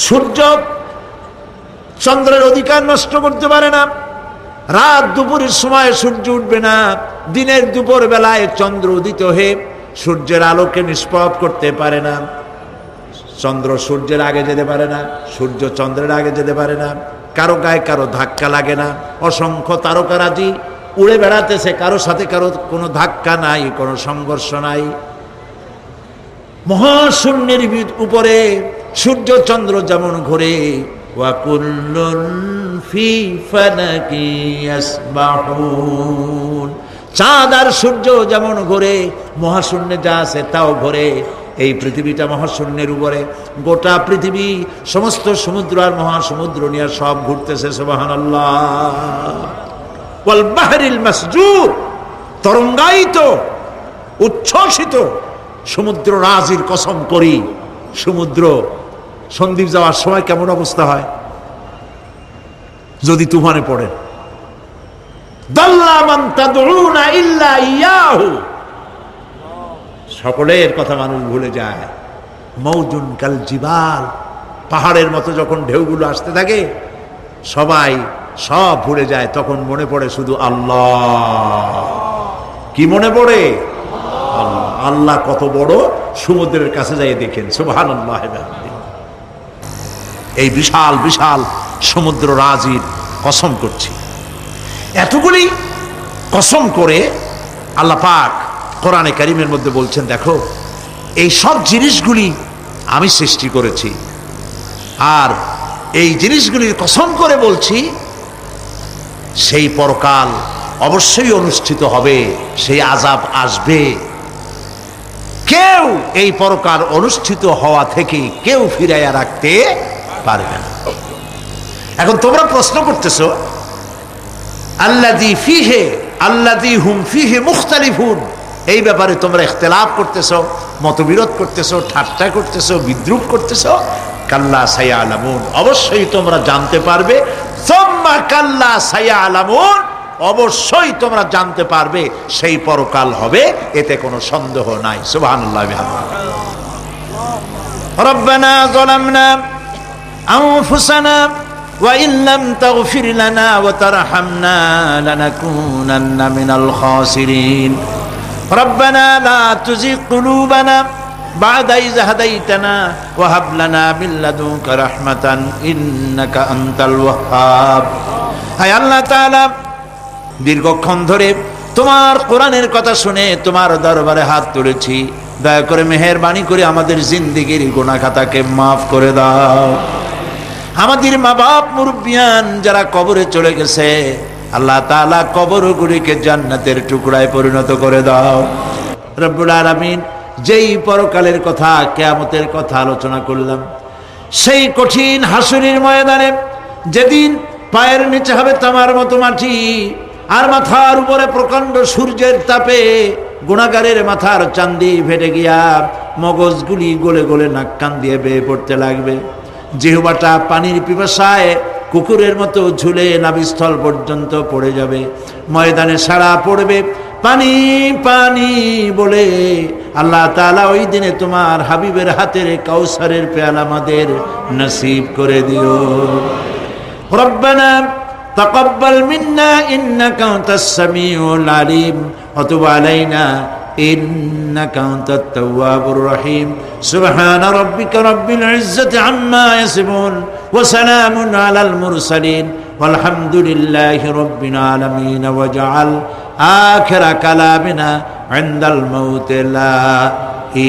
সূর্য চন্দ্রের অধিকার নষ্ট করতে পারে না। রাত দুপুরের সময় সূর্য উঠবে না, দিনের দুপুর বেলায় চন্দ্র উদিত হয়ে সূর্যের আলোকে নিষ্প্রভ করতে পারে না। চন্দ্র সূর্যের আগে যেতে পারে না, সূর্য চন্দ্রের আগে যেতে পারে না, কারো গায়ে কারো ধাক্কা লাগে না। অসংখ্য তারকারাজি উড়ে বেড়াতেছে, কারো সাথে কারো কোনো ধাক্কা নাই, কোনো সংঘর্ষ নাই। মহাশূন্যের উপরে সূর্য চন্দ্র যেমন ঘোরে, ওয়া কুল্লুন ফি ফালাকি ইয়াসবাহুন, চাঁদ আর সূর্য যেমন ঘোরে, মহাশূন্যে যা আছে তাও ঘোরে। এই পৃথিবীটা মহাশূন্যের উপরে, গোটা পৃথিবী সমস্ত সমুদ্র আর মহাসমুদ্র নিয়ে সব ঘুরতেছে। সুবহানাল্লাহ। ওয়াল বাহরিল মাসজুর, তরঙ্গায়িত উচ্ছ্বসিত সমুদ্র রাজির কসম করি। সমুদ্র সন্দ্বীপ যাওয়ার সময় কেমন অবস্থা হয় যদি তুফানে পড়ে? দাল্লা মান তাদউনা ইল্লা ইয়াহু, সকলের কথা মানুষ ভুলে যায়। মৌজুন কাল জিবাল, পাহাড়ের মতো যখন ঢেউগুলো আসতে থাকে সবাই সব ভুলে যায়, তখন মনে পড়ে শুধু আল্লাহ। কি মনে পড়ে? আল্লাহ। আল্লাহ কত বড়, সমুদ্রের কাছে যাই দেখেন। সুবহানাল্লাহ। এই বিশাল বিশাল সমুদ্র রাজির কসম করছি। এতগুলি কসম করে আল্লাহ পাক কোরআনে কারীমের মধ্যে বলছেন, দেখো এই সব জিনিসগুলি আমি সৃষ্টি করেছি, আর এই জিনিসগুলির কসম করে বলছি সেই পরকাল অবশ্যই অনুষ্ঠিত হবে, সেই আযাব আসবে। কেউ এই পরকাল অনুষ্ঠিত হওয়া থেকে কেউ ফিরাইয়া রাখতে পারবে না। এখন তোমরা প্রশ্ন করতেছো আল্লাযী ফীহি আল্লাযী হুম ফীহি মুখতালিফুন, এই ব্যাপারে তোমরা ইখতিলাফ করতেছো, মতবিরোধ করতেছো, ঠাট্টা করতেছো, বিদ্রূপ করতেছো। কাল্লা সায়ালামুন, অবশ্যই তোমরা জানতে পারবে। সুম্মা কাল্লা সায়ালামুন, অবশ্যই তোমরা জানতে পারবে সেই পরকাল হবে, এতে কোনো সন্দেহ নাই। সুবহানাল্লাহ বিহামদিহি। রব্বানা যালামনা আনফুসানা ওয়া ইন লাম তাগফির লানা ওয়া তারহামনা লানাকুনান্না মিনাল খাসিরিন। রব্বানা লা তুযিগ কুলুবানা বা'দা ইয হাদাইতানা ওয়া হাব লানা মিন লাদুনকা রাহমাতান ইন্নাকা আনতাল ওয়াহ্হাব। হায় আল্লাহ তাআলা, দীর্ঘক্ষণ ধরে তোমার কোরআনের কথা শুনে তোমার দরবারে হাত তুলেছি, দয়া করে মেহেরবানি করে আমাদের জিন্দেগির গুনাহ খাতাকে মাফ করে দাও। আমাদের মা বাপ মুরব্বিয়ান যারা কবরে চলে গেছে, আল্লাহ তাআলা কবরগুলিকে জান্নাতের টুকরায় পরিণত করে দাও। রব্বুল আলামিন, যেই পরকালের কথা, কিয়ামতের কথা আলোচনা করলাম, সেই কঠিন হাসরের ময়দানে যেদিন পায়ের নিচে হবে তামার মতো মাটি, আর মাথার উপরে প্রকাণ্ড সূর্যের তাপে গুনাহগারের মাথার চান্দি ফেটে গিয়া মগজগুলি গলে গলে নাক কান দিয়ে বেয়ে পড়তে লাগবে। জিহ্বাটা পানির পিপাসায় কুকুরের মতো ঝুলে নাভিস্থল পর্যন্ত পড়ে যাবে। ময়দানে সারা পড়বে পানি পানি বলে। আল্লাহ তাআলা ওই দিনে তোমার হাবিবের হাতের কাউসারের পেয়ালা আমাদের নসিব করে দিও। রব্বানা তাকাব্বাল মিন্না ইন্নাকা আনতাস সামিউল আলিম ওয়া তুব আলাইনা ইন্নাকা আনতাত তাওয়াবুর রহিম। সুবহানা রাব্বিকা রাব্বিল ইজ্জাতি আম্মা ইয়াসিফুন ওয়া সালামুন আলাল মুরসালিন ওয়ালহামদুলিল্লাহি রাব্বিল আলামিন। ওয়া জাআল আখিরা কালামিনা ইনদাল মাউতি লা